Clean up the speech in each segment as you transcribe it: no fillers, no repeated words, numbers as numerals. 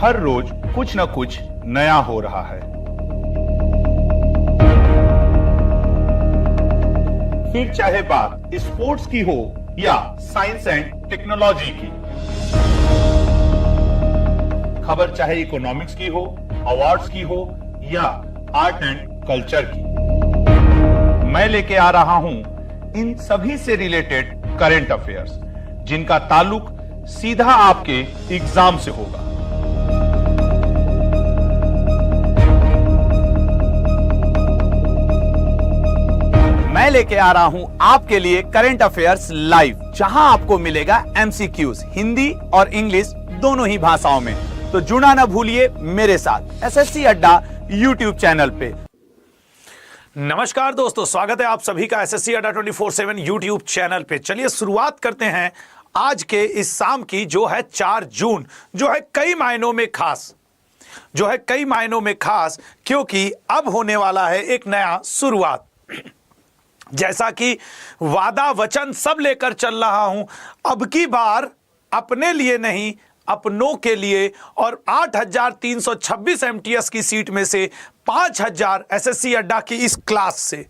हर रोज कुछ न कुछ नया हो रहा है। फिर चाहे बात स्पोर्ट्स की हो या साइंस एंड टेक्नोलॉजी की, खबर चाहे इकोनॉमिक्स की हो, अवार्ड्स की हो या आर्ट एंड कल्चर की, मैं लेके आ रहा हूं इन सभी से रिलेटेड करंट अफेयर्स, जिनका ताल्लुक सीधा आपके एग्जाम से होगा। मैं लेके आ रहा हूं आपके लिए करंट अफेयर्स लाइव, जहां आपको मिलेगा एमसीक्यूज हिंदी और इंग्लिश दोनों ही भाषाओं में। तो जुड़ना ना भूलिए मेरे साथ एसएससी अड्डा यूट्यूब चैनल पे। नमस्कार दोस्तों, स्वागत है आप सभी का एसएससी अड्डा 24/7 यूट्यूब चैनल पे। चलिए शुरुआत करते हैं आज के इस शाम की, जो है 4 जून, जो है कई मायनों में खास, क्योंकि अब होने वाला है एक नया शुरुआत। जैसा कि वादा वचन सब लेकर चल रहा हूं, अब की बार अपने लिए नहीं अपनों के लिए, और 8,326 एमटीएस की सीट में से 5,000 एसएससी अड्डा की इस क्लास से।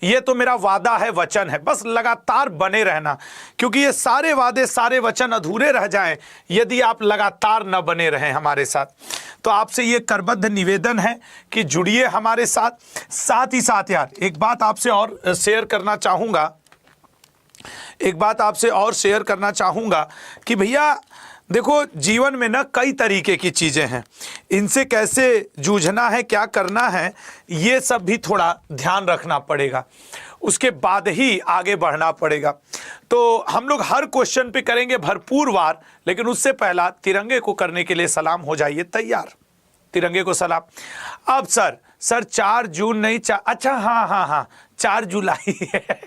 ये तो मेरा वादा है, वचन है, बस लगातार बने रहना, क्योंकि ये सारे वादे सारे वचन अधूरे रह जाएं यदि आप लगातार न बने रहें हमारे साथ। तो आपसे ये करबद्ध निवेदन है कि जुड़िए हमारे साथ ही साथ यार एक बात आपसे और शेयर करना चाहूँगा कि भैया देखो, जीवन में ना कई तरीके की चीज़ें हैं, इनसे कैसे जूझना है, क्या करना है, ये सब भी थोड़ा ध्यान रखना पड़ेगा, उसके बाद ही आगे बढ़ना पड़ेगा। तो हम लोग हर क्वेश्चन पे करेंगे भरपूर वार, लेकिन उससे पहला तिरंगे को करने के लिए सलाम हो जाइए तैयार। तिरंगे को सलाम। अब सर 4 जून नहीं, अच्छा हाँ 4 जुलाई है।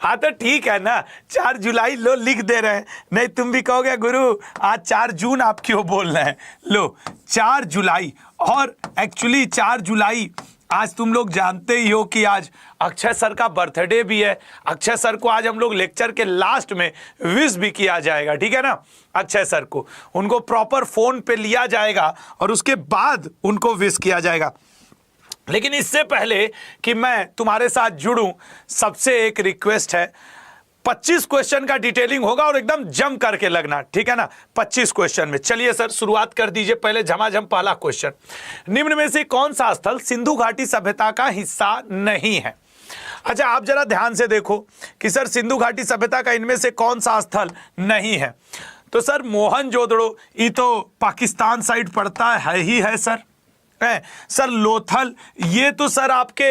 हाँ तो ठीक है ना, 4 जुलाई लो, लिख दे रहे हैं, नहीं तुम भी कहोगे गुरु आज 4 जून आप क्यों बोल रहे हैं। लो 4 जुलाई, और एक्चुअली 4 जुलाई आज तुम लोग जानते ही हो कि आज अक्षय सर का बर्थडे भी है। अक्षय सर को आज हम लोग लेक्चर के लास्ट में विश भी किया जाएगा, ठीक है ना। अक्षय सर को उनको प्रॉपर फोन पे लिया जाएगा और उसके बाद उनको विश किया जाएगा। लेकिन इससे पहले कि मैं तुम्हारे साथ जुड़ूं, सबसे एक रिक्वेस्ट है, 25 क्वेश्चन का डिटेलिंग होगा और एकदम जम करके लगना, ठीक है ना। 25 क्वेश्चन में चलिए सर शुरुआत कर दीजिए। पहले झमाझम पहला क्वेश्चन, निम्न में से कौन सा स्थल सिंधु घाटी सभ्यता का हिस्सा नहीं है। अच्छा आप जरा ध्यान से देखो कि सर सिंधु घाटी सभ्यता का इनमें से कौन सा स्थल नहीं है। तो सर मोहनजोदड़ो, ये तो पाकिस्तान साइड पड़ता है ही है सर। सर लोथल, ये तो सर आपके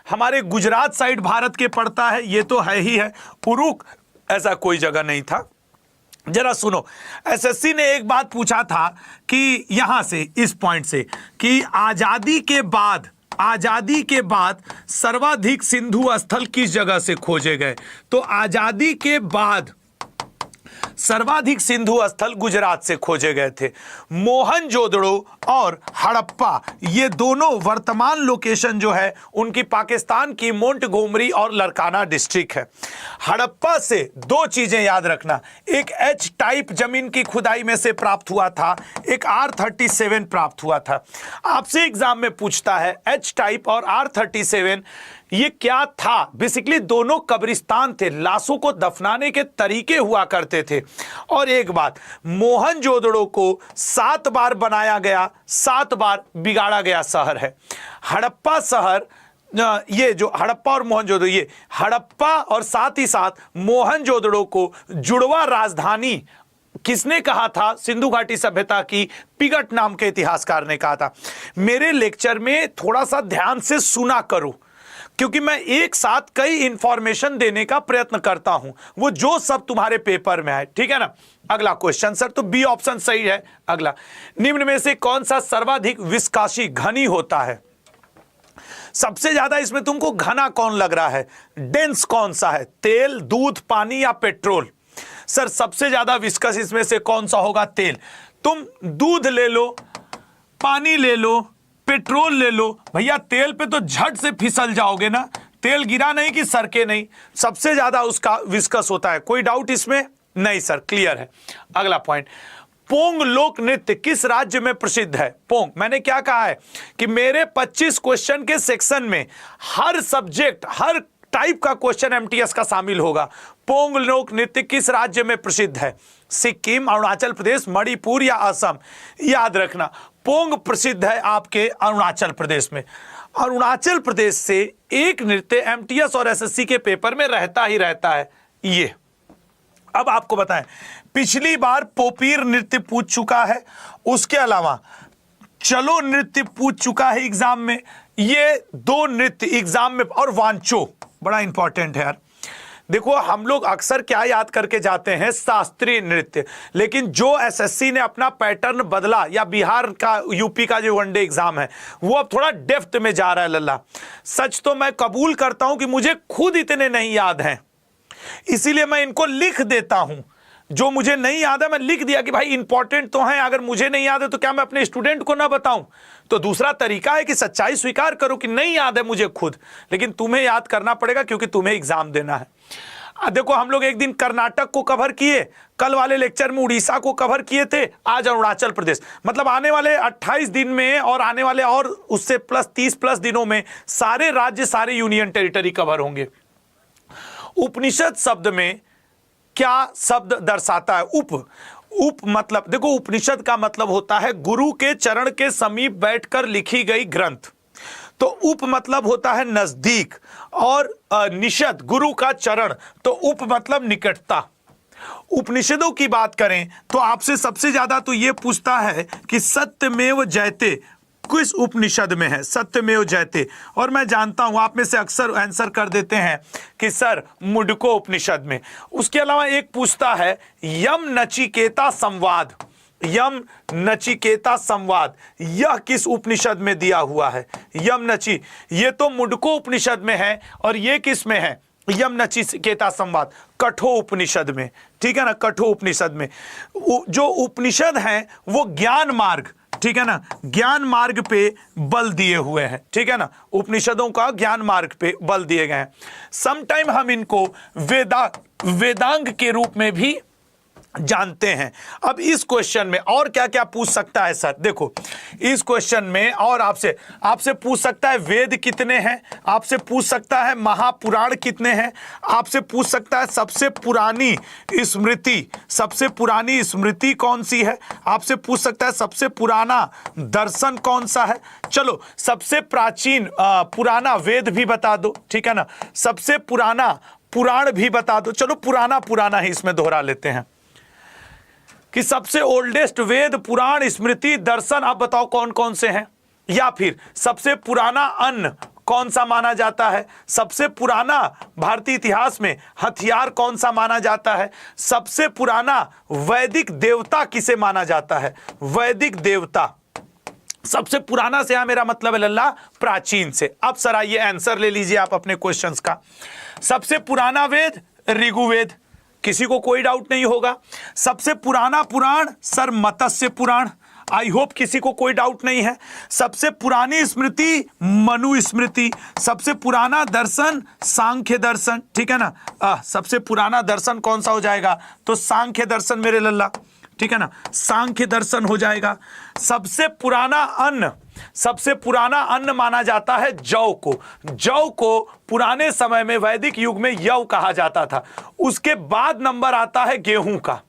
हमारे गुजरात साइड भारत के पड़ता है, ये तो है ही है। उरुक ऐसा कोई जगह नहीं था। जरा सुनो, एसएससी ने एक बात पूछा था कि यहां से इस पॉइंट से कि आजादी के बाद सर्वाधिक सिंधु स्थल किस जगह से खोजे गए। तो आजादी के बाद सर्वाधिक सिंधु स्थल गुजरात से खोजे गए थे। मोहनजोदड़ो और हड़प्पा, ये दोनों वर्तमान लोकेशन जो है उनकी पाकिस्तान की मोंटगोमरी और लरकाना डिस्ट्रिक्ट है। हड़प्पा से 2 चीजें याद रखना, एक एच टाइप जमीन की खुदाई में से प्राप्त हुआ था, एक R37 प्राप्त हुआ था। आपसे एग्जाम में पूछता है एच टाइप और R37 ये क्या था। बेसिकली दोनों कब्रिस्तान थे, लाशों को दफनाने के तरीके हुआ करते थे। और एक बात, मोहनजोदड़ो को 7 बार बनाया गया, 7 बार बिगाड़ा गया शहर है। हड़प्पा शहर, ये जो हड़प्पा और मोहनजोदड़ो, ये हड़प्पा और साथ ही साथ मोहनजोदड़ो को जुड़वा राजधानी किसने कहा था सिंधु घाटी सभ्यता की? पिगट नाम के इतिहासकार ने कहा था। मेरे लेक्चर में थोड़ा सा ध्यान से सुना करो, क्योंकि मैं एक साथ कई इंफॉर्मेशन देने का प्रयत्न करता हूं, वो जो सब तुम्हारे पेपर में आए, ठीक है ना। अगला क्वेश्चन सर, तो बी ऑप्शन सही है। अगला, निम्न में से कौन सा सर्वाधिक विस्काशी घनी होता है। सबसे ज्यादा इसमें तुमको घना कौन लग रहा है, डेंस कौन सा है, तेल, दूध, पानी या पेट्रोल। सर सबसे ज्यादा विस्कस इसमें से कौन सा होगा, तेल। तुम दूध ले लो, पानी ले लो, पेट्रोल ले लो, भैया तेल पे तो झट से फिसल जाओगे ना, तेल गिरा नहीं कि सरके नहीं, सबसे ज्यादा उसका विस्कस होता है। कोई डाउट इसमें नहीं सर, क्लियर है। अगला पॉइंट, पोंग लोक नृत्य किस राज्य में प्रसिद्ध है? पोंग, मैंने क्या कहा है कि मेरे 25 क्वेश्चन के सेक्शन में हर सब्जेक्ट, हर टाइप का क्वेश्चन एमटीएस का शामिल होगा। पोंग लोक नृत्य किस राज्य में प्रसिद्ध है? सिक्किम, अरुणाचल प्रदेश, मणिपुर या असम? याद रखना, पोंग प्रसिद्ध है आपके अरुणाचल प्रदेश में। अरुणाचल प्रदेश से एक नृत्य एमटीएस और एसएससी के पेपर में रहता ही रहता है ये। अब आपको बताएं, पिछली बार पोपीर नृत्य पूछ चुका है, उसके अलावा चलो नृत्य पूछ चुका है एग्जाम में। ये दो नृत्य एग्जाम में, और वांचो बड़ा इंपॉर्टेंट है यार। देखो हम लोग अक्सर क्या याद करके जाते हैं, शास्त्रीय नृत्य, लेकिन जो एसएससी ने अपना पैटर्न बदला, या बिहार का, यूपी का जो वनडे एग्जाम है वो अब थोड़ा डेप्थ में जा रहा है लल्ला। सच तो मैं कबूल करता हूं कि मुझे खुद इतने नहीं याद हैं, इसीलिए मैं इनको लिख देता हूं। जो मुझे नहीं याद है मैं लिख दिया कि भाई इंपॉर्टेंट तो है, अगर मुझे नहीं याद है तो क्या मैं अपने स्टूडेंट को ना बताऊं? तो दूसरा तरीका है कि सच्चाई स्वीकार करो कि नहीं याद है मुझे खुद, लेकिन तुम्हें याद करना पड़ेगा क्योंकि तुम्हें एग्जाम देना है। देखो हम लोग एक दिन कर्नाटक को कवर किए, कल वाले लेक्चर में उड़ीसा को कवर किए थे, आज अरुणाचल प्रदेश। मतलब आने वाले 28 दिन में और आने वाले और उससे प्लस 30+ दिनों में सारे राज्य, सारे यूनियन टेरिटरी कवर होंगे। उपनिषद शब्द में क्या शब्द दर्शाता है? उप मतलब, देखो उपनिषद का मतलब होता है गुरु के चरण के समीप बैठकर लिखी गई ग्रंथ। तो उप मतलब होता है नजदीक, और निषद गुरु का चरण, तो उप मतलब निकटता। उपनिषदों की बात करें तो आपसे सबसे ज्यादा तो यह पूछता है कि सत्यमेव जयते किस उपनिषद में है? सत्यमेव जयते। और मैं जानता हूं आप में से अक्सर आंसर कर देते हैं कि सर मुंडको उपनिषद में। उसके अलावा एक पूछता है यम नचिकेता संवाद, यम नचिकेता संवाद, यह किस उपनिषद में दिया हुआ है? यम नचि, ये तो मुंडको उपनिषद में है, और ये किस में है? यम नचिकेता संवाद, कठो उपनिषद में। ठीक है ना, कठो उपनिषद में। जो उपनिषद हैं वो ज्ञान मार्ग, ठीक है ना, ज्ञान मार्ग पे बल दिए हुए हैं। ठीक है ना, उपनिषदों का ज्ञान मार्ग पे बल दिए गए हैं। समटाइम हम इनको वेदांग के रूप में भी जानते हैं। अब इस क्वेश्चन में और क्या क्या पूछ सकता है सर? देखो इस क्वेश्चन में और आपसे पूछ सकता है वेद कितने हैं, आपसे पूछ सकता है महापुराण कितने हैं, आपसे पूछ सकता है सबसे पुरानी स्मृति कौन सी है, आपसे पूछ सकता है सबसे पुराना दर्शन कौन सा है। चलो सबसे प्राचीन पुराना वेद भी बता दो, ठीक है ना, सबसे पुराना पुराण भी बता दो। चलो पुराना ही इसमें दोहरा लेते हैं कि सबसे ओल्डेस्ट वेद, पुराण, स्मृति, दर्शन, आप बताओ कौन कौन से हैं। या फिर सबसे पुराना अन्न कौन सा माना जाता है, सबसे पुराना भारतीय इतिहास में हथियार कौन सा माना जाता है, सबसे पुराना वैदिक देवता किसे माना जाता है, वैदिक देवता। सबसे पुराना से यहां मेरा मतलब है लल्ला प्राचीन से। अब सर आइए आंसर ले लीजिए आप अपने क्वेश्चंस का। सबसे पुराना वेद ऋग्वेद, किसी को कोई डाउट नहीं होगा। सबसे पुराना पुराण sir Matsya Purana, I hope किसी को कोई डाउट नहीं है। सबसे पुरानी स्मृति मनु स्मृति, सबसे पुराना दर्शन सांख्य दर्शन, ठीक है ना। सबसे पुराना दर्शन कौन सा हो जाएगा? तो सांख्य दर्शन मेरे लल्ला, ठीक है ना, सांख्य दर्शन हो जाएगा। सबसे पुराना अन्न माना जाता है जौ को। जौ को पुराने समय में वैदिक युग में यव कहा जाता था। उसके बाद नंबर आता है गेहूं का।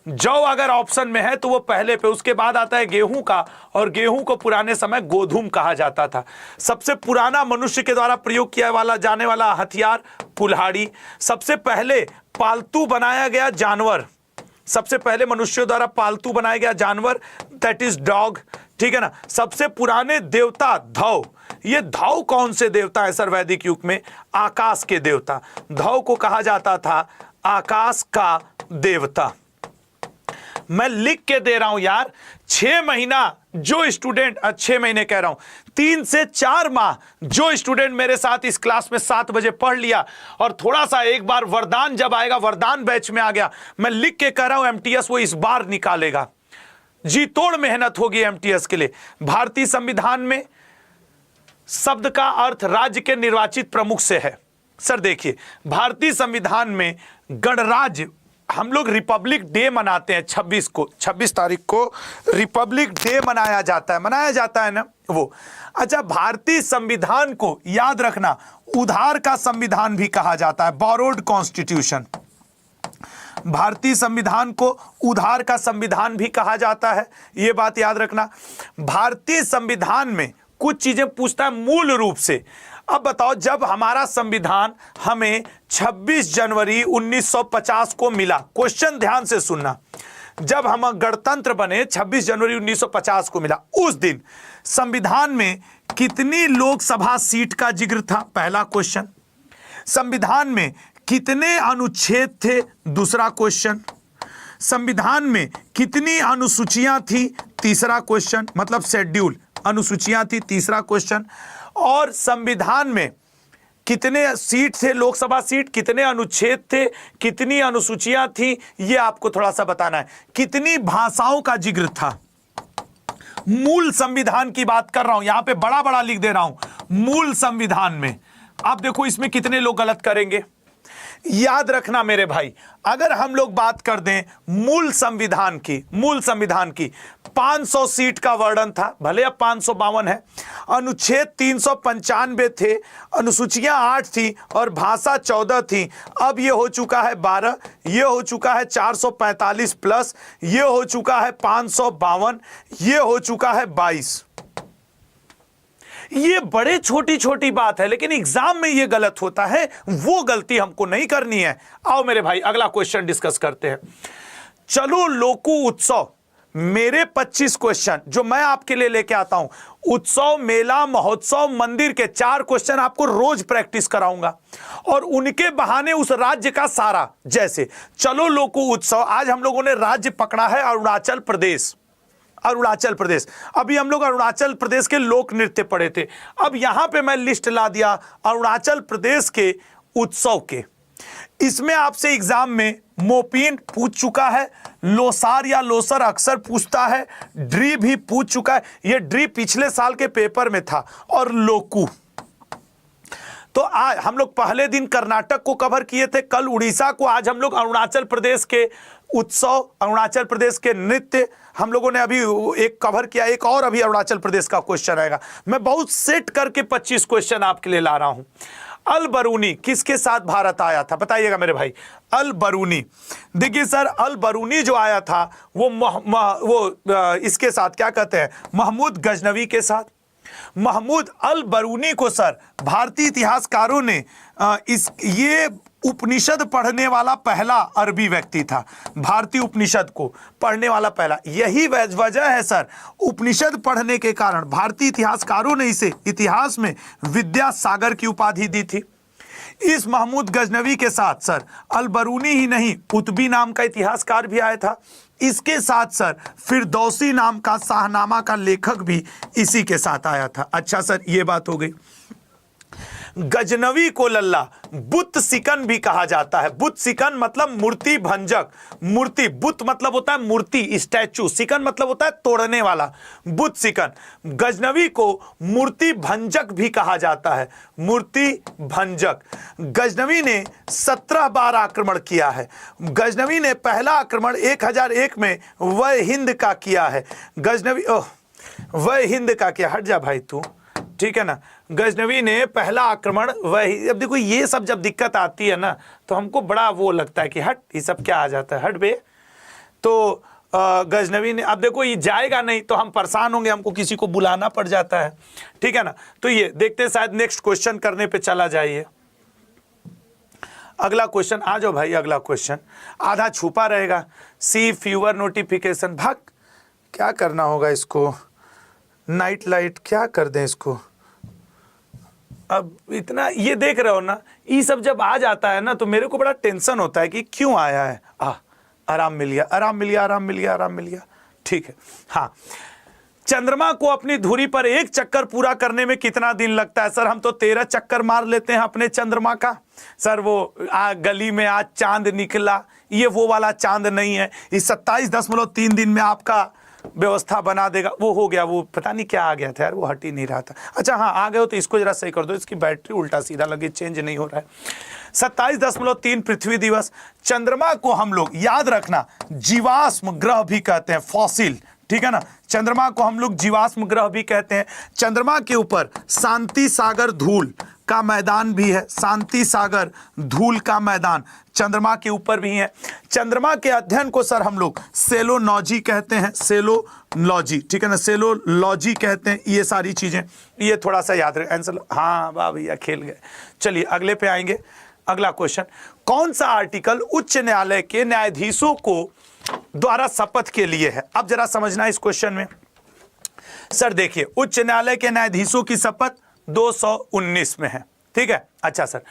जौ अगर ऑप्शन में है तो वो पहले पे, उसके बाद आता है गेहूं का, और गेहूं को पुराने समय गोधूम कहा जाता था। सबसे पुराना मनुष्य के द्वारा प्रयोग किया जाने वाला हथियार कुल्हाड़ी। सबसे पहले पालतू बनाया गया जानवर, सबसे पहले मनुष्यों द्वारा पालतू बनाया गया जानवर दैट इज डॉग, ठीक है ना। सबसे पुराने देवता धौ, ये धौ कौन से देवता है सर वैदिक युग में? आकाश के देवता। धौ को कहा जाता था आकाश का देवता। मैं लिख के दे रहा हूं यार, 6 महीना जो स्टूडेंट, 6 महीने कह रहा हूं, 3 से 4 माह जो स्टूडेंट मेरे साथ इस क्लास में 7 बजे पढ़ लिया, और थोड़ा सा एक बार वरदान जब आएगा, वरदान बैच में आ गया, मैं लिख के कह रहा हूं एमटीएस वो इस बार निकालेगा। जी तोड़ मेहनत होगी एमटीएस के लिए। भारतीय संविधान में शब्द का अर्थ राज्य के निर्वाचित प्रमुख से है। सर देखिए भारतीय संविधान में गणराज्य हम लोग रिपब्लिक डे मनाते हैं 26 तारीख को रिपब्लिक डे मनाया जाता है ना वो। अच्छा, भारतीय संविधान को याद रखना उधार का संविधान भी कहा जाता है, बोरोड कॉन्स्टिट्यूशन। भारतीय संविधान को उधार का संविधान भी कहा जाता है, ये बात याद रखना। भारतीय संविधान में कुछ चीजें पूछता है मूल रूप से। अब बताओ, जब हमारा संविधान हमें 26 जनवरी 1950 को मिला, क्वेश्चन ध्यान से सुनना, जब हम गणतंत्र बने 26 जनवरी 1950 को मिला, उस दिन संविधान में कितनी लोकसभा सीट का जिक्र था? पहला क्वेश्चन। संविधान में कितने अनुच्छेद थे? दूसरा क्वेश्चन। संविधान में कितनी अनुसूचियां थी? तीसरा क्वेश्चन, मतलब शेड्यूल, अनुसूचियां थी, तीसरा क्वेश्चन। और संविधान में कितने सीट थे, लोकसभा सीट, कितने अनुच्छेद थे, कितनी अनुसूचियां थी, ये आपको थोड़ा सा बताना है। कितनी भाषाओं का जिक्र था? मूल संविधान की बात कर रहा हूं, यहां पे बड़ा बड़ा लिख दे रहा हूं, मूल संविधान में। आप देखो इसमें कितने लोग गलत करेंगे, याद रखना मेरे भाई। अगर हम लोग बात कर दें मूल संविधान की 500 सीट का वर्णन था, भले अब 552 है, अनुच्छेद 395 थे, अनुसूचियां 8 थी और भाषा 14 थी। अब ये हो चुका है 12, ये हो चुका है 445 प्लस, ये हो चुका है 552, ये हो चुका है 22। ये बड़े छोटी छोटी बात है, लेकिन एग्जाम में ये गलत होता है, वो गलती हमको नहीं करनी है। आओ मेरे भाई अगला क्वेश्चन डिस्कस करते हैं। चलो लोकू उत्सव, मेरे 25 क्वेश्चन जो मैं आपके लिए लेके आता हूं, उत्सव, मेला, महोत्सव, मंदिर के 4 क्वेश्चन आपको रोज प्रैक्टिस कराऊंगा और उनके बहाने उस राज्य का सारा, जैसे चलो लोकू उत्सव, आज हम लोगों ने राज्य पकड़ा है अरुणाचल प्रदेश। अभी हम लोग अरुणाचल प्रदेश के लोक नृत्य पढ़े थे, अब यहां पे मैं लिस्ट ला दिया अरुणाचल प्रदेश के उत्सव के। इसमें आपसे एग्जाम में मोपीन पूछ चुका है, लोसार या लोसर अक्सर पूछता है, ड्री भी पूछ चुका है, ये ड्री पिछले साल के पेपर में था, और लोकू। तो आज हम लोग पहले दिन कर्नाटक को कवर किए थे, कल उड़ीसा को, आज हम लोग अरुणाचल प्रदेश के उत्सव, अरुणाचल प्रदेश के नृत्य हम लोगों ने अभी एक कवर किया, एक और अभी अरुणाचल प्रदेश का क्वेश्चन आएगा। मैं बहुत सेट करके 25 क्वेश्चन आपके लिए ला रहा हूं। अल बरूनी किसके साथ भारत आया था, बताइएगा मेरे भाई। अल बरूनी, देखिए सर, अल बरूनी जो आया था वो इसके साथ क्या कहते हैं, महमूद गजनवी के साथ। महमूद अल बरूनी को सर भारतीय इतिहासकारों ने ये उपनिषद पढ़ने वाला पहला अरबी व्यक्ति था, भारतीय उपनिषद को पढ़ने वाला पहला। यही वजह है सर, उपनिषद पढ़ने के कारण भारतीय इतिहासकारों ने इसे इतिहास में विद्या सागर की उपाधि दी थी। इस महमूद गजनवी के साथ सर अल बरूनी ही नहीं, कुतुबी नाम का इतिहासकार भी आया था। इसके साथ सर फिरदौसी नाम का शाहनामा का लेखक भी इसी के साथ आया था। अच्छा सर, ये बात हो गई। गजनवी को लल्ला बुत सिकन भी कहा जाता है। बुत सिकन मतलब मूर्ति भंजक, मूर्ति, बुत मतलब होता है मूर्ति, स्टैचू, सिकन मतलब होता है तोड़ने वाला, बुत सिकन। गजनवी को मूर्ति भंजक भी कहा जाता है, मूर्ति भंजक। गजनवी ने 17 बार आक्रमण किया है। गजनवी ने पहला आक्रमण 1001 में वह हिंद का किया है। गजनवी वह हिंद का किया, हट जा भाई तू, ठीक है ना। गजनवी ने पहला आक्रमण वही, अब देखो ये सब जब दिक्कत आती है ना तो हमको बड़ा वो लगता है कि हट, ये सब क्या आ जाता है, हट बे। तो गजनवी ने, अब देखो ये जाएगा नहीं तो हम परेशान होंगे, हमको किसी को बुलाना पड़ जाता है, ठीक है ना। तो ये देखते हैं, शायद नेक्स्ट क्वेश्चन करने पे चला जाइए। अगला क्वेश्चन आ जाओ भाई, अगला क्वेश्चन आधा छुपा रहेगा। सी फ्यूअर नोटिफिकेशन, भाग, क्या करना होगा इसको, नाइट लाइट क्या कर दें इसको। अब इतना ये देख रहे हो ना, ये सब जब आ जाता है ना तो मेरे को बड़ा टेंशन होता है कि क्यों आया है। आराम मिल गया, आराम मिल गया, आराम मिल गया, आराम मिल गया, ठीक है। हाँ, चंद्रमा को अपनी धुरी पर एक चक्कर पूरा करने में कितना दिन लगता है? सर हम तो 13 चक्कर मार लेते हैं अपने चंद्रमा का। सर वो गली में आज चांद निकला, ये वो वाला चांद नहीं है, ये 27.3 दिन में आपका व्यवस्था बना देगा, वो हो गया। वो पता नहीं क्या आ गया था यार, वो हट ही नहीं रहा था। अच्छा हाँ, आ गए हो तो इसको जरा सही कर दो, इसकी बैटरी उल्टा सीधा लगे, चेंज नहीं हो रहा है। 27.3 पृथ्वी दिवस। चंद्रमा को हम लोग याद रखना जीवाश्म ग्रह भी कहते हैं, फॉसिल, ठीक है ना। चंद्रमा को हम लोग जीवाश्म ग्रह भी कहते हैं। चंद्रमा के ऊपर शांति सागर धूल का मैदान भी है, शांति सागर धूल का मैदान चंद्रमा के ऊपर भी है। चंद्रमा के अध्ययन को सर हम लोग सेलोलॉजी कहते हैं, सेलोलॉजी, ठीक है ना, सेलोलॉजी कहते हैं। ये सारी चीजें, ये थोड़ा सा याद रखें आंसर। हाँ वाह भैया, खेल गए। चलिए अगले पे आएंगे। अगला क्वेश्चन, कौन सा आर्टिकल उच्च न्यायालय के न्यायाधीशों को द्वारा शपथ के लिए है? अब जरा समझना इस क्वेश्चन में। सर देखिए, उच्च न्यायालय के न्यायाधीशों की शपथ 219 में है, ठीक है। अच्छा सर,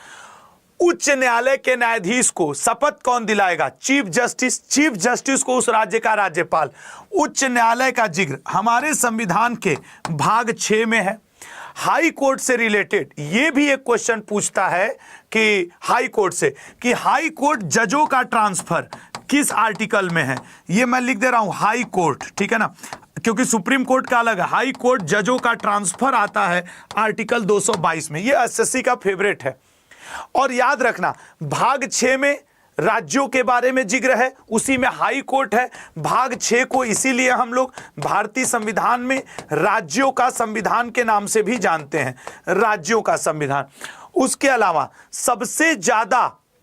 उच्च न्यायालय के न्यायाधीश को शपथ कौन दिलाएगा? Chief justice. चीफ जस्टिस को उस राज्य का राज्यपाल। उच्च न्यायालय का जिक्र हमारे संविधान के भाग 6 में है। हाई कोर्ट से रिलेटेड ये भी एक क्वेश्चन पूछता है कि हाई कोर्ट से, कि हाई कोर्ट जजों का ट्रांसफर किस आर्टिकल में है? ये मैं लिख दे रहा हूं, हाई कोर्ट, ठीक है ना, क्योंकि सुप्रीम कोर्ट का अलग है। हाई कोर्ट जजों का ट्रांसफर आता है आर्टिकल 222 में। ये एसएससी का फेवरेट है। और याद रखना, भाग 6 में राज्यों के बारे में जिक्र है, उसी में हाई कोर्ट है। भाग 6 को इसीलिए हम लोग भारतीय संविधान में राज्यों का संविधान के नाम से भी जानते हैं, राज्यों का संविधान। उसके अलावा सबसे ज्यादा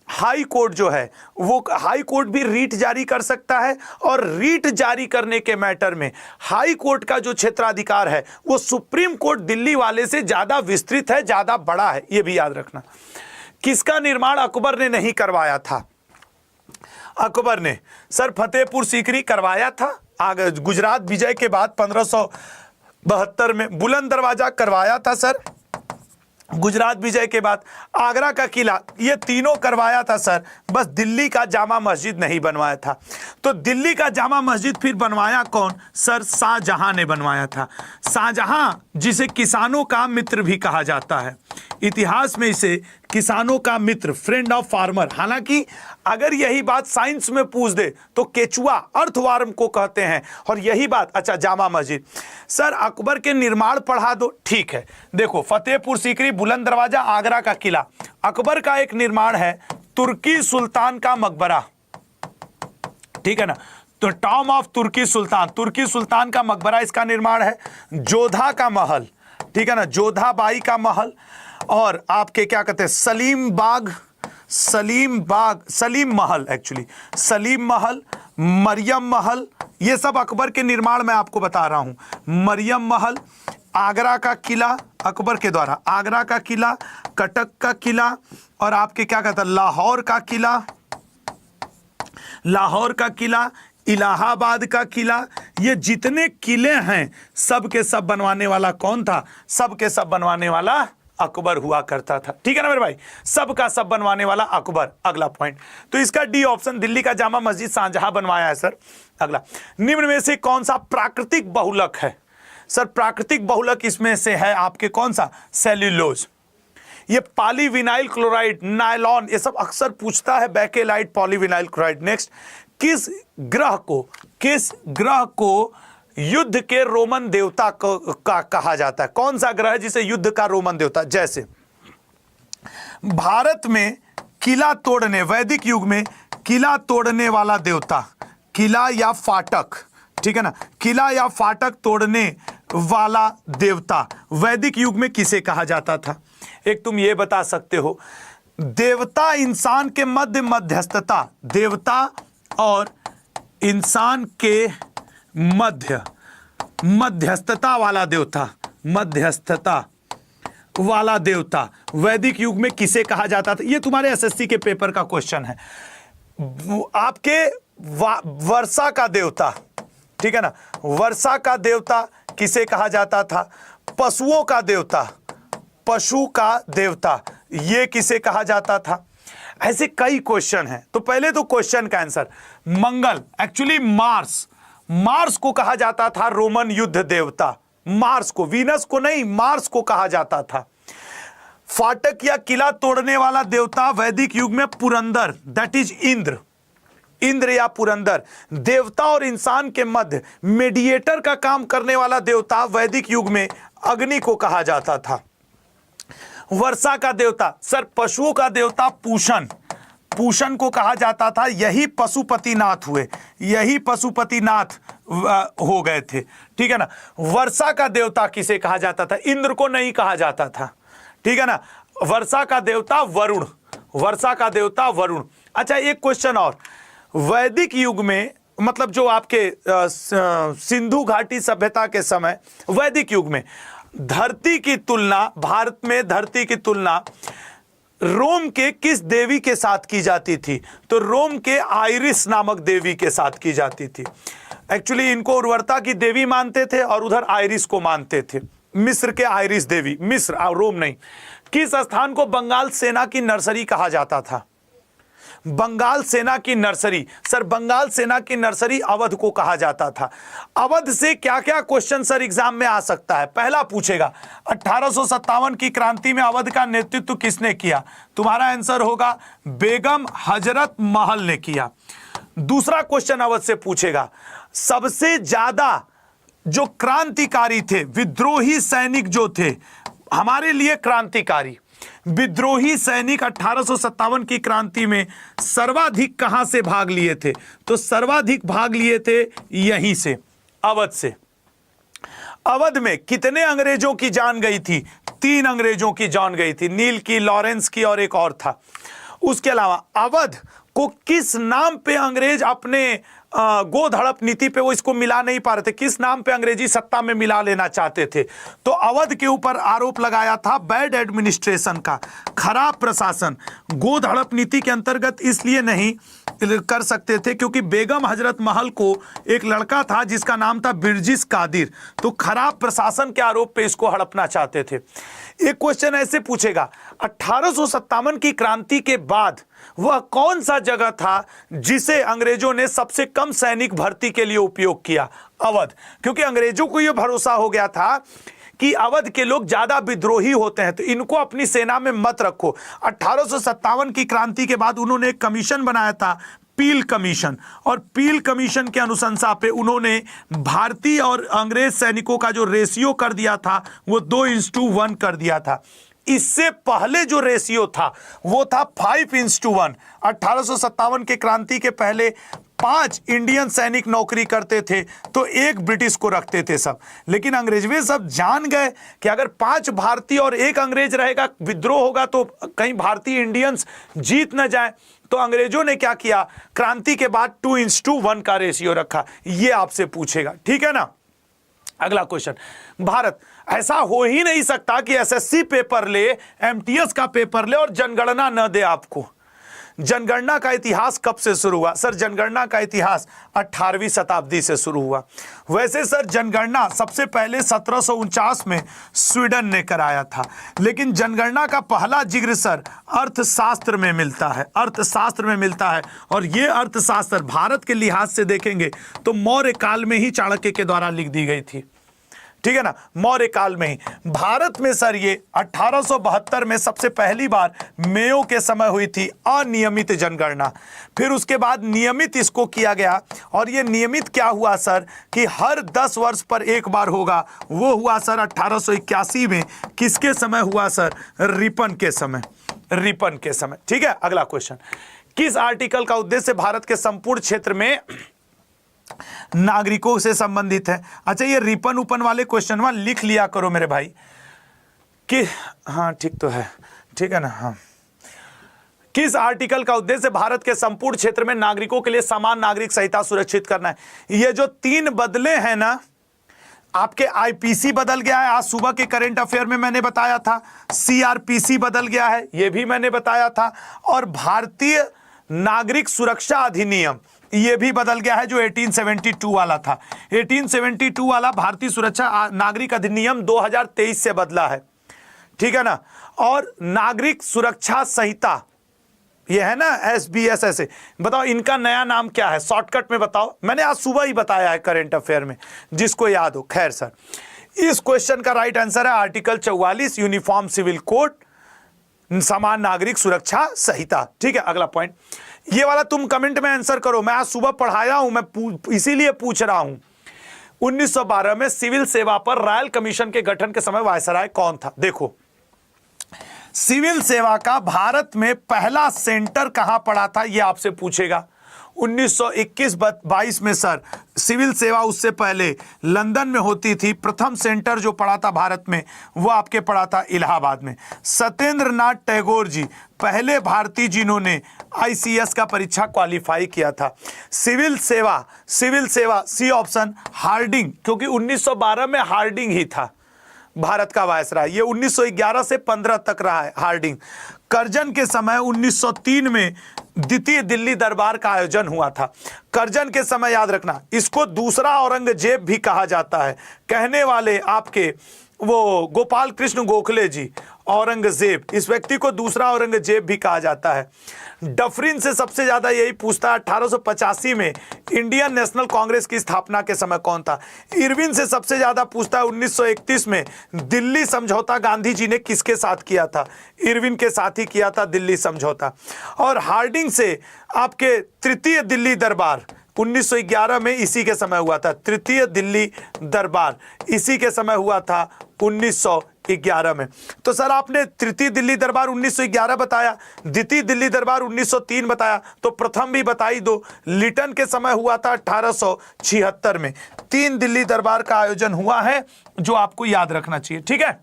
हाई कोर्ट जो है, वो हाई कोर्ट भी रीट जारी कर सकता है, और रीट जारी करने के मैटर में हाई कोर्ट का जो क्षेत्राधिकार है वो सुप्रीम कोर्ट दिल्ली वाले से ज्यादा विस्तृत है, ज्यादा बड़ा है, ये भी याद रखना। किसका निर्माण अकबर ने नहीं करवाया था? अकबर ने सर फतेहपुर सीकरी करवाया था। आगे गुजरात विजय के बाद 1572 में बुलंद दरवाजा करवाया था सर, गुजरात विजय के बाद आगरा का किला, ये तीनों करवाया था सर। बस दिल्ली का जामा मस्जिद नहीं बनवाया था। तो दिल्ली का जामा मस्जिद फिर बनवाया कौन? सर शाहजहां ने बनवाया था। शाहजहां जिसे किसानों का मित्र भी कहा जाता है, इतिहास में इसे किसानों का मित्र, फ्रेंड ऑफ फार्मर। हालांकि अगर यही बात साइंस में पूछ दे तो केचुआ, अर्थवार्म को कहते हैं, और यही बात। अच्छा, जामा मस्जिद सर अकबर के निर्माण पढ़ा दो, ठीक है। देखो, फतेहपुर सीकरी, बुलंद दरवाजा, आगरा का किला। अकबर का एक निर्माण है तुर्की सुल्तान का मकबरा, ठीक है ना, तो टॉम ऑफ तुर्की सुल्तान, तुर्की सुल्तान का मकबरा इसका निर्माण है। जोधा का महल, ठीक है ना, जोधा बाई का महल, और आपके क्या कहते हैं सलीम महल, एक्चुअली सलीम महल, मरियम महल, ये सब अकबर के निर्माण में आपको बता रहा हूं। मरियम महल, आगरा का किला अकबर के द्वारा, आगरा का किला, कटक का किला, और आपके क्या कहते हैं लाहौर का किला, लाहौर का किला, इलाहाबाद का किला। ये जितने किले हैं सब के सब बनवाने वाला कौन था? सब के सब बनवाने वाला अकबर हुआ करता था, ठीक है ना मेरे भाई, सब का सब बनवाने वाला अकबर। अगला पॉइंट, तो इसका डी ऑप्शन, दिल्ली का जामा मस्जिद शाहजहां बनवाया है सर। अगला, निम्न में से कौन सा प्राकृतिक बहुलक है? सर प्राकृतिक बहुलक इसमें से है आपके कौन सा? सेल्यूलोज। ये पॉलीविनाइल क्लोराइड, नायलॉन, ये सब अक्सर पूछता है, बेकेलाइट, पॉलीविनाइल क्लोराइड। नेक्स्ट, किस ग्रह को युद्ध के रोमन देवता का कहा जाता है? कौन सा ग्रह है जिसे युद्ध का रोमन देवता? जैसे भारत में किला तोड़ने, वैदिक युग में किला तोड़ने वाला देवता, किला या फाटक, ठीक है ना, किला या फाटक तोड़ने वाला देवता वैदिक युग में किसे कहा जाता था? एक तुम ये बता सकते हो, देवता इंसान के मध्यस्थता, देवता और इंसान के मध्यस्थता वाला देवता, मध्यस्थता वाला देवता वैदिक युग में किसे कहा जाता था? ये तुम्हारे एसएससी के पेपर का क्वेश्चन है। आपके वर्षा का देवता, ठीक है ना, वर्षा का देवता किसे कहा जाता था? पशुओं का देवता, पशु का देवता, ये किसे कहा जाता था? ऐसे कई क्वेश्चन हैं। तो पहले तो क्वेश्चन का आंसर, मंगल, एक्चुअली मार्स को कहा जाता था रोमन युद्ध देवता, मार्स को, वीनस को नहीं, मार्स को कहा जाता था। फाटक या किला तोड़ने वाला देवता वैदिक युग में पुरंदर, दैट इज इंद्र, इंद्र या पुरंदर, देवता और इंसान के मध्य मीडिएटर का काम करने वाला देवता वैदिक युग में अग्नि को कहा जाता था। वर्षा का देवता सर, पशुओं का देवता पूषण, पूषण को कहा जाता था। यही पशुपतिनाथ हुए, यही पशुपतिनाथ हो गए थे, ठीक है ना। वर्षा का देवता किसे कहा जाता था? इंद्र को नहीं कहा जाता था, ठीक है ना। वर्षा का देवता वरुण, वर्षा का देवता वरुण। अच्छा, एक क्वेश्चन और, वैदिक युग में मतलब जो आपके सिंधु घाटी सभ्यता के समय वैदिक युग में धरती की तुलना, भारत में धरती की तुलना रोम के किस देवी के साथ की जाती थी? तो रोम के आइरिस नामक देवी के साथ की जाती थी। एक्चुअली इनको उर्वरता की देवी मानते थे और उधर आइरिस को मानते थे। मिस्र के आइरिस देवी, मिस्र, रोम नहीं। किस स्थान को बंगाल सेना की नर्सरी कहा जाता था? बंगाल सेना की नर्सरी, सर बंगाल सेना की नर्सरी अवध को कहा जाता था। अवध से क्या क्या क्वेश्चन सर एग्जाम में आ सकता है? पहला पूछेगा 1857 की क्रांति में अवध का नेतृत्व किसने किया? तुम्हारा आंसर होगा बेगम हजरत महल ने किया। दूसरा क्वेश्चन अवध से पूछेगा, सबसे ज्यादा जो क्रांतिकारी थे, विद्रोही सैनिक जो थे हमारे लिए क्रांतिकारी, विद्रोही सैनिक 1857 की क्रांति में सर्वाधिक कहां से भाग लिए थे? तो सर्वाधिक भाग लिए थे यहीं से, अवध से। अवध में कितने अंग्रेजों की जान गई थी? 3 अंग्रेजों की जान गई थी, नील की, लॉरेंस की और एक और था। उसके अलावा अवध को किस नाम पे अंग्रेज अपने गोद हड़प नीति पे वो इसको मिला नहीं पा रहे थे, किस नाम पे अंग्रेजी सत्ता में मिला लेना चाहते थे? तो अवध के ऊपर आरोप लगाया था बैड एडमिनिस्ट्रेशन का, खराब प्रशासन। गोद हड़प नीति के अंतर्गत इसलिए नहीं कर सकते थे क्योंकि बेगम हजरत महल को एक लड़का था जिसका नाम था बिरजिस कादिर, तो खराब प्रशासन के आरोप पे इसको हड़पना चाहते थे। एक क्वेश्चन ऐसे पूछेगा, 1857 की क्रांति के बाद वह कौन सा जगह था जिसे अंग्रेजों ने सबसे कम सैनिक भर्ती के लिए उपयोग किया? अवध, क्योंकि अंग्रेजों को यह भरोसा हो गया था कि अवध के लोग ज्यादा विद्रोही होते हैं तो इनको अपनी सेना में मत रखो। 1857 की क्रांति के बाद उन्होंने एक कमीशन बनाया था, पील कमीशन, और पील कमीशन के अनुशंसा पे उन्होंने भारतीय और अंग्रेज सैनिकों का जो रेशियो कर दिया था वो 2:1 कर दिया था। इससे पहले जो रेशियो था वो था 5:1। 1857 के क्रांति के पहले 5 इंडियन सैनिक नौकरी करते थे तो 1 ब्रिटिश को रखते थे सब। लेकिन अंग्रेज वे सब जान गए कि अगर 5 भारतीय और 1 अंग्रेज रहेगा, विद्रोह होगा तो कहीं भारतीय इंडियंस जीत न जाए, तो अंग्रेजों ने क्या किया, क्रांति के बाद 2:1 का रेशियो रखा। ये आपसे पूछेगा, ठीक है ना। अगला क्वेश्चन, भारत, ऐसा हो ही नहीं सकता कि एसएससी पेपर ले, एमटीएस का पेपर ले और जनगणना न दे आपको। जनगणना का इतिहास कब से शुरू हुआ? सर जनगणना का इतिहास 18वीं शताब्दी से शुरू हुआ। वैसे सर जनगणना सबसे पहले 1749 में स्वीडन ने कराया था, लेकिन जनगणना का पहला जिक्र सर अर्थशास्त्र में मिलता है, अर्थशास्त्र में मिलता है। और ये अर्थशास्त्र भारत के लिहाज से देखेंगे तो मौर्य काल में ही चाणक्य के द्वारा लिख दी गई थी, ठीक है ना, मौर्य काल में ही। भारत में सर ये 1872 में सबसे पहली बार मेयो के समय हुई थी अनियमित जनगणना। फिर उसके बाद नियमित इसको किया गया, और ये नियमित क्या हुआ सर कि हर 10 वर्ष पर एक बार होगा। वो हुआ सर 1881 में। किसके समय हुआ सर? रिपन के समय, रिपन के समय, ठीक है। अगला क्वेश्चन, किस आर्टिकल का उद्देश्य भारत के संपूर्ण क्षेत्र में नागरिकों से संबंधित है? अच्छा, ये रिपन उपन वाले क्वेश्चन वहां लिख लिया करो मेरे भाई कि हाँ ठीक तो है, ठीक है ना। हाँ, किस आर्टिकल का उद्देश्य भारत के संपूर्ण क्षेत्र में नागरिकों के लिए समान नागरिक संहिता सुरक्षित करना है? ये जो 3 बदले हैं ना, आपके आईपीसी बदल गया है, आज सुबह के करंट अफेयर में मैंने बताया था। सीआरपीसी बदल गया है, ये भी मैंने बताया था। और भारतीय नागरिक सुरक्षा अधिनियम ये भी बदल गया है, जो 1872 वाला था। 1872 वाला भारतीय सुरक्षा नागरिक अधिनियम 2023 से बदला है, ठीक है ना। और नागरिक सुरक्षा संहिता ये है ना, SBS ऐसे। बताओ इनका नया नाम क्या है, शॉर्टकट में बताओ। मैंने आज सुबह ही बताया है करंट अफेयर में, जिसको याद हो। खैर सर, इस क्वेश्चन का राइट आंसर है आर्टिकल 44 यूनिफॉर्म सिविल कोड, समान नागरिक सुरक्षा संहिता, ठीक है। अगला पॉइंट, ये वाला तुम कमेंट में आंसर करो, मैं आज सुबह पढ़ाया हूं, मैं इसीलिए पूछ रहा हूं। 1912 में सिविल सेवा पर रॉयल कमीशन के गठन के समय वायसराय कौन था? देखो, सिविल सेवा का भारत में पहला सेंटर कहां पड़ा था, यह आपसे पूछेगा। 1921-22 में सर सिविल सेवा उससे पहले लंदन में होती थी। प्रथम सेंटर जो पड़ा था भारत में वो आपके पड़ा था इलाहाबाद में। सत्येंद्र नाथ टैगोर जी पहले भारतीय जिन्होंने आईसीएस का परीक्षा क्वालिफाई किया था। सिविल सेवा सी ऑप्शन हार्डिंग, क्योंकि 1912 में हार्डिंग ही था भारत का वायसराय। ये 1911 से 15 तक रहा है हार्डिंग। करजन के समय 1903 में द्वितीय दिल्ली दरबार का आयोजन हुआ था। करजन के समय याद रखना, इसको दूसरा औरंगजेब भी कहा जाता है। कहने वाले आपके वो गोपाल कृष्ण गोखले जी, औरंगजेब, इस व्यक्ति को दूसरा औरंगजेब भी कहा जाता है। डफरिन से सबसे ज्यादा यही पूछता है 1885 में इंडियन नेशनल कांग्रेस की स्थापना के समय कौन था। इरविन से सबसे ज्यादा पूछता है 1931 में दिल्ली समझौता गांधी जी ने किसके साथ किया था? इरविन के साथ ही किया था दिल्ली समझौता। और हार्डिंग से आपके तृतीय दिल्ली दरबार 1911 में इसी के समय हुआ था। तृतीय दिल्ली दरबार इसी के समय हुआ था 1911 में। तो सर आपने तृतीय दिल्ली दरबार 1911 बताया, द्वितीय दिल्ली दरबार 1903 बताया, तो प्रथम भी बताई दो। लिटन के समय हुआ था 1876 में। 3 दिल्ली दरबार का आयोजन हुआ है जो आपको याद रखना चाहिए, ठीक है।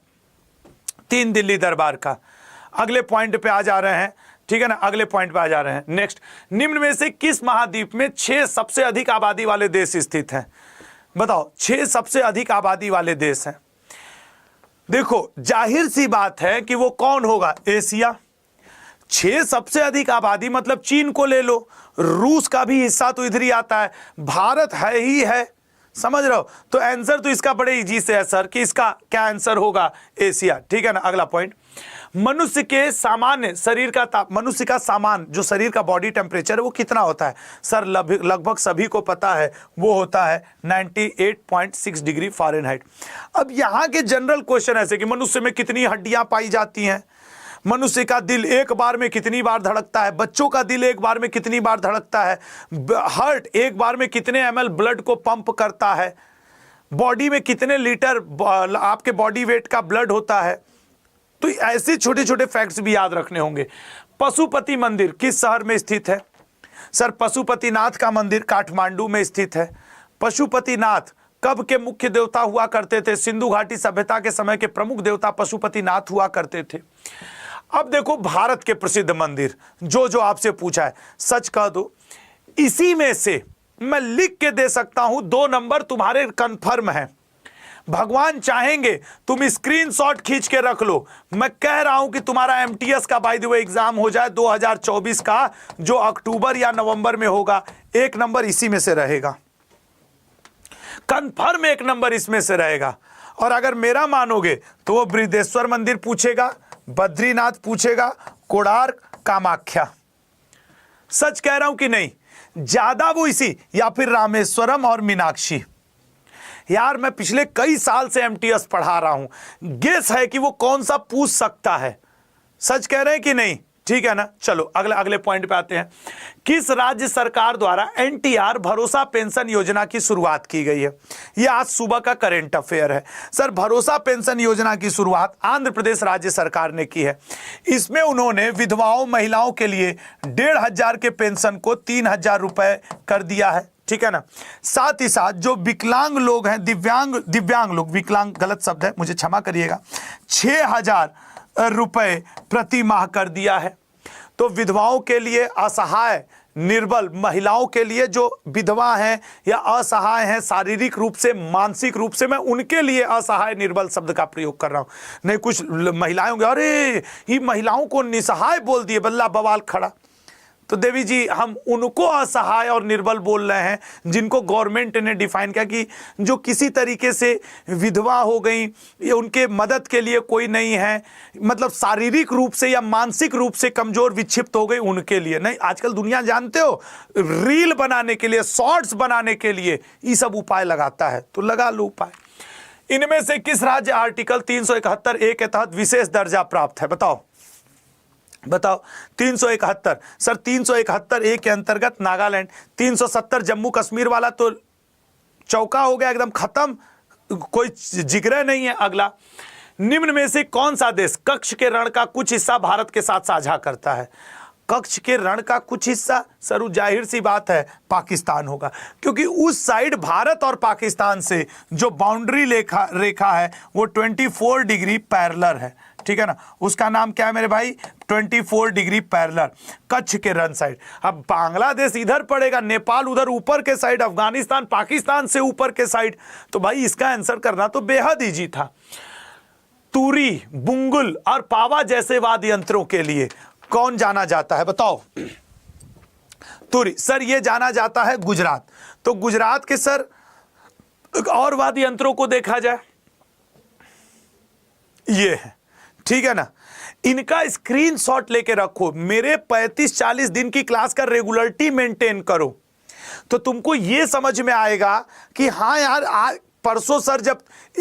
3 दिल्ली दरबार का। अगले पॉइंट पे आ जा रहे हैं, ठीक है ना, अगले पॉइंट पे आ जा रहे हैं। नेक्स्ट, निम्न में से किस महाद्वीप में 6 सबसे अधिक आबादी वाले देश स्थित हैं? बताओ, 6 सबसे अधिक आबादी वाले देश हैं। देखो जाहिर सी बात है कि वो कौन होगा? एशिया। 6 सबसे अधिक आबादी मतलब चीन को ले लो, रूस का भी हिस्सा तो इधर ही आता है, भारत है ही है, समझ रहे हो? तो आंसर तो इसका बड़े इजी से है सर कि इसका क्या आंसर होगा? एशिया, ठीक है ना। अगला पॉइंट, मनुष्य के सामान्य शरीर का मनुष्य का सामान्य जो शरीर का बॉडी टेम्परेचर है वो कितना होता है? सर लगभग सभी को पता है, वो होता है 98.6 डिग्री फ़ारेनहाइट। अब यहाँ के जनरल क्वेश्चन ऐसे कि मनुष्य में कितनी हड्डियां पाई जाती हैं, मनुष्य का दिल एक बार में कितनी बार धड़कता है, बच्चों का दिल एक बार में कितनी बार धड़कता है, हार्ट एक बार में कितने ml ब्लड को पंप करता है, बॉडी में कितने लीटर आपके बॉडी वेट का ब्लड होता है। तो ऐसे छोटे छोटे फैक्ट्स भी याद रखने होंगे। पशुपति मंदिर किस शहर में स्थित है? सर पशुपतिनाथ का मंदिर काठमांडू में स्थित है। पशुपतिनाथ कब के मुख्य देवता हुआ करते थे? सिंधु घाटी सभ्यता के समय के प्रमुख देवता पशुपतिनाथ हुआ करते थे। अब देखो भारत के प्रसिद्ध मंदिर जो आपसे पूछा है, सच कह दो, इसी में से मैं लिख के दे सकता हूं 2 नंबर तुम्हारे कंफर्म है। भगवान चाहेंगे तुम स्क्रीनशॉट खींच के रख लो। मैं कह रहा हूं कि तुम्हारा एमटीएस का बाय द वे एग्जाम हो जाए 2024 का, जो अक्टूबर या नवंबर में होगा। 1 नंबर इसी में से रहेगा, कंफर्म 1 नंबर इसमें से रहेगा। और अगर मेरा मानोगे तो वो बृहदेश्वर मंदिर पूछेगा, बद्रीनाथ पूछेगा, कोणार्क, कामाख्या। सच कह रहा हूं कि नहीं? ज्यादा वो इसी, या फिर रामेश्वरम और मीनाक्षी। यार मैं पिछले कई साल से एमटीएस पढ़ा रहा हूं, गेस है कि वो कौन सा पूछ सकता है। सच कह रहे हैं कि नहीं? ठीक है ना। चलो अगले पॉइंट पे आते हैं। किस राज्य सरकार द्वारा एनटीआर भरोसा पेंशन योजना की शुरुआत की गई है? यह आज सुबह का करंट अफेयर है। सर भरोसा पेंशन योजना की शुरुआत आंध्र प्रदेश राज्य सरकार ने की है। इसमें उन्होंने विधवाओं महिलाओं के लिए 1500 के पेंशन को 3000 रुपए कर दिया है, ठीक है ना। साथ ही साथ जो विकलांग लोग हैं, दिव्यांग लोग, विकलांग गलत शब्द है, मुझे क्षमा करिएगा, 6000 रुपए प्रति माह कर दिया है। तो विधवाओं के लिए, असहाय निर्बल महिलाओं के लिए, जो विधवा हैं या असहाय हैं शारीरिक रूप से मानसिक रूप से, मैं उनके लिए असहाय निर्बल शब्द का प्रयोग कर रहा हूं। नहीं कुछ महिलाएं होंगे, अरे ये महिलाओं को निसहाय बोल दिए, बल्ला बवाल खड़ा। तो देवी जी हम उनको असहाय और निर्बल बोल रहे हैं जिनको गवर्नमेंट ने डिफाइन किया कि जो किसी तरीके से विधवा हो गई या उनके मदद के लिए कोई नहीं है, मतलब शारीरिक रूप से या मानसिक रूप से कमजोर विक्षिप्त हो गई, उनके लिए नहीं। आजकल दुनिया जानते हो रील बनाने के लिए, शॉर्ट्स बनाने के लिए ये सब उपाय लगाता है, तो लगा लो उपाय। इनमें से किस राज्य आर्टिकल 371A के तहत विशेष दर्जा प्राप्त है? बताओ। बताओ 371 सर, 371 ए के अंतर्गत नागालैंड, 370 जम्मू कश्मीर वाला तो चौका हो गया, एकदम खत्म, कोई जिक्र नहीं है। अगला, निम्न में से कौन सा देश कच्छ के रण का कुछ हिस्सा भारत के साथ साझा करता है? कच्छ के रण का कुछ हिस्सा, सर जाहिर सी बात है पाकिस्तान होगा, क्योंकि उस साइड भारत और पाकिस्तान से जो बाउंड्री रेखा है वो 24 डिग्री पैरेलल है, ठीक है ना। उसका नाम क्या है मेरे भाई? 24 डिग्री पैरेलल, कच्छ के रण साइड। अब बांग्लादेश इधर पड़ेगा, नेपाल उधर ऊपर के साइड, अफगानिस्तान पाकिस्तान से ऊपर के साइड, तो भाई इसका आंसर करना तो बेहद ईजी था। तूरी, बुंगुल और पावा जैसे वाद्य यंत्रों के लिए कौन जाना जाता है? बताओ। तूरी, सर ये जाना जाता है गुजरात। तो गुजरात के सर और वाद्य यंत्रों को देखा जाए, ये है, ठीक है ना। इनका स्क्रीनशॉट लेके रखो, मेरे 35-40 दिन की क्लास का रेगुलरिटी मेंटेन करो, तो तुमको ये समझ में आएगा कि हाँ यार, परसों सर जब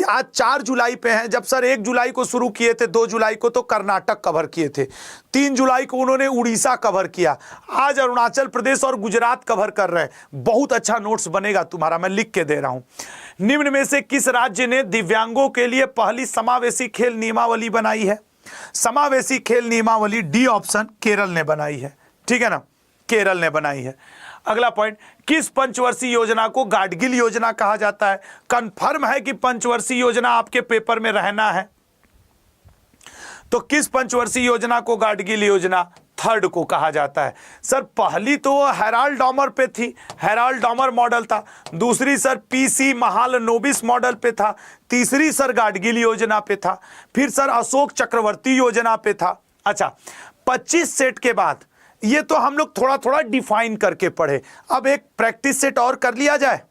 आज 4 जुलाई पे हैं, जब सर 1 जुलाई को शुरू किए थे, 2 जुलाई को तो कर्नाटक कवर किए थे, 3 जुलाई को उन्होंने उड़ीसा कवर किया, आज अरुणाचल प्रदेश और गुजरात कवर कर रहे हैं। बहुत अच्छा नोट्स बनेगा तुम्हारा, मैं लिख के दे रहा हूं। निम्न में से किस राज्य ने दिव्यांगों के लिए पहली समावेशी खेल नियमावली बनाई है? समावेशी खेल नियमावली डी ऑप्शन, केरल ने बनाई है, ठीक है ना, केरल ने बनाई है। अगला पॉइंट, किस पंचवर्षीय योजना को गाडगिल योजना कहा जाता है? कंफर्म है कि पंचवर्षीय योजना आपके पेपर में रहना है, तो किस पंचवर्षीय योजना को गाडगिल योजना 3rd को कहा जाता है? सर पहली तो हेराल्ड डॉमर पे थी, हेराल्ड डॉमर मॉडल था, दूसरी सर पीसी महालनोबिस मॉडल पे था, तीसरी सर गाडगिल योजना पे था, फिर सर अशोक चक्रवर्ती योजना पे था। अच्छा, 25 सेट के बाद ये तो हम लोग थोड़ा थोड़ा डिफाइन करके पढ़े, अब एक प्रैक्टिस सेट और कर लिया जाए